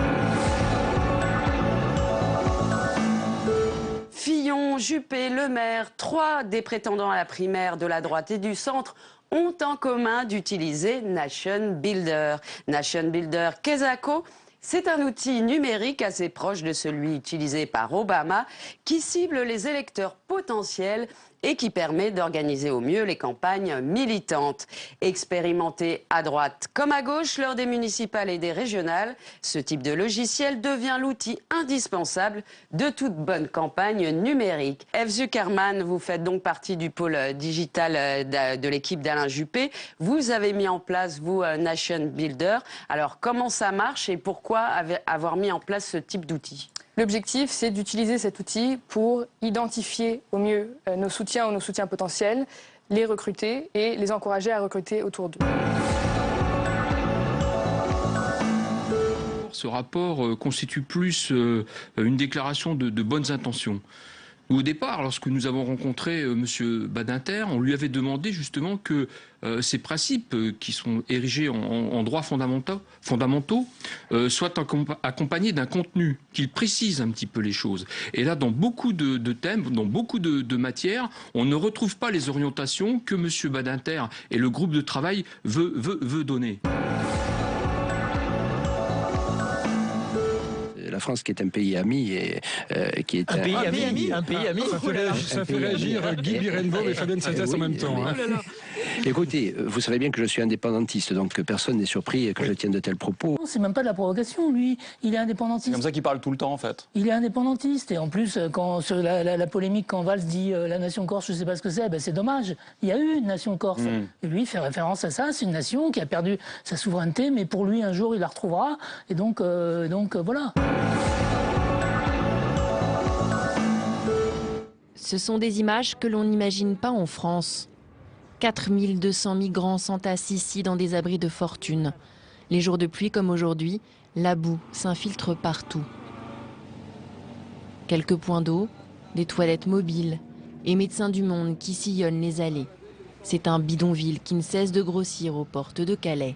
Fillon, Juppé, Le Maire, 3 des prétendants à la primaire de la droite et du centre ont en commun d'utiliser Nation Builder. Nation Builder Quesaco, c'est un outil numérique assez proche de celui utilisé par Obama qui cible les électeurs potentiels et qui permet d'organiser au mieux les campagnes militantes. Expérimenté à droite comme à gauche lors des municipales et des régionales, ce type de logiciel devient l'outil indispensable de toute bonne campagne numérique. Eve Zuckerman, vous faites donc partie du pôle digital de l'équipe d'Alain Juppé. Vous avez mis en place, vous, Nation Builder. Alors, comment ça marche et pourquoi avoir mis en place ce type d'outil ? L'objectif, c'est d'utiliser cet outil pour identifier au mieux nos soutiens ou nos soutiens potentiels, les recruter et les encourager à recruter autour d'eux. Ce rapport constitue plus une déclaration de bonnes intentions. Au départ, lorsque nous avons rencontré M. Badinter, on lui avait demandé justement que ces principes qui sont érigés en droits fondamentaux soient accompagnés d'un contenu, qu'il précise un petit peu les choses. Et là, dans beaucoup de thèmes, dans beaucoup de matières, on ne retrouve pas les orientations que M. Badinter et le groupe de travail veut donner. La France qui est un pays ami et qui est un pays ami. Ça fait réagir Guy Birenbaum et Fabienne Salzès en même temps. Hein. Écoutez, vous savez bien que je suis indépendantiste, donc personne n'est surpris que je tienne de tels propos. C'est même pas de la provocation, lui. Il est indépendantiste. C'est comme ça qu'il parle tout le temps, en fait. Il est indépendantiste. Et en plus, quand sur la polémique, quand Valls dit la nation corse, je sais pas ce que c'est, ben c'est dommage. Il y a eu une nation corse. Et lui, il fait référence à ça. C'est une nation qui a perdu sa souveraineté, mais pour lui, un jour, il la retrouvera. Et donc voilà. Ce sont des images que l'on n'imagine pas en France. 4200 migrants s'entassent ici dans des abris de fortune. Les jours de pluie comme aujourd'hui, la boue s'infiltre partout. Quelques points d'eau, des toilettes mobiles et Médecins du Monde qui sillonnent les allées. C'est un bidonville qui ne cesse de grossir aux portes de Calais.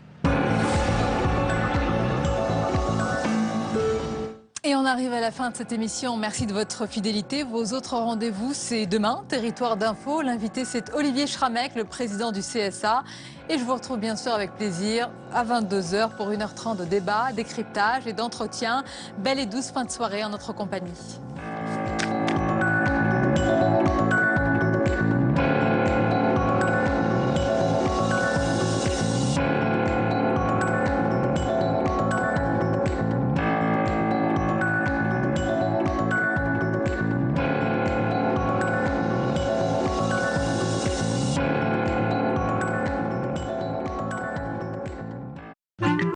Et on arrive à la fin de cette émission. Merci de votre fidélité. Vos autres rendez-vous, c'est demain, Territoire d'Info. L'invité, c'est Olivier Schramek, le président du CSA. Et je vous retrouve bien sûr avec plaisir à 22h pour 1h30 de débat, décryptage et d'entretien. Belle et douce fin de soirée en notre compagnie.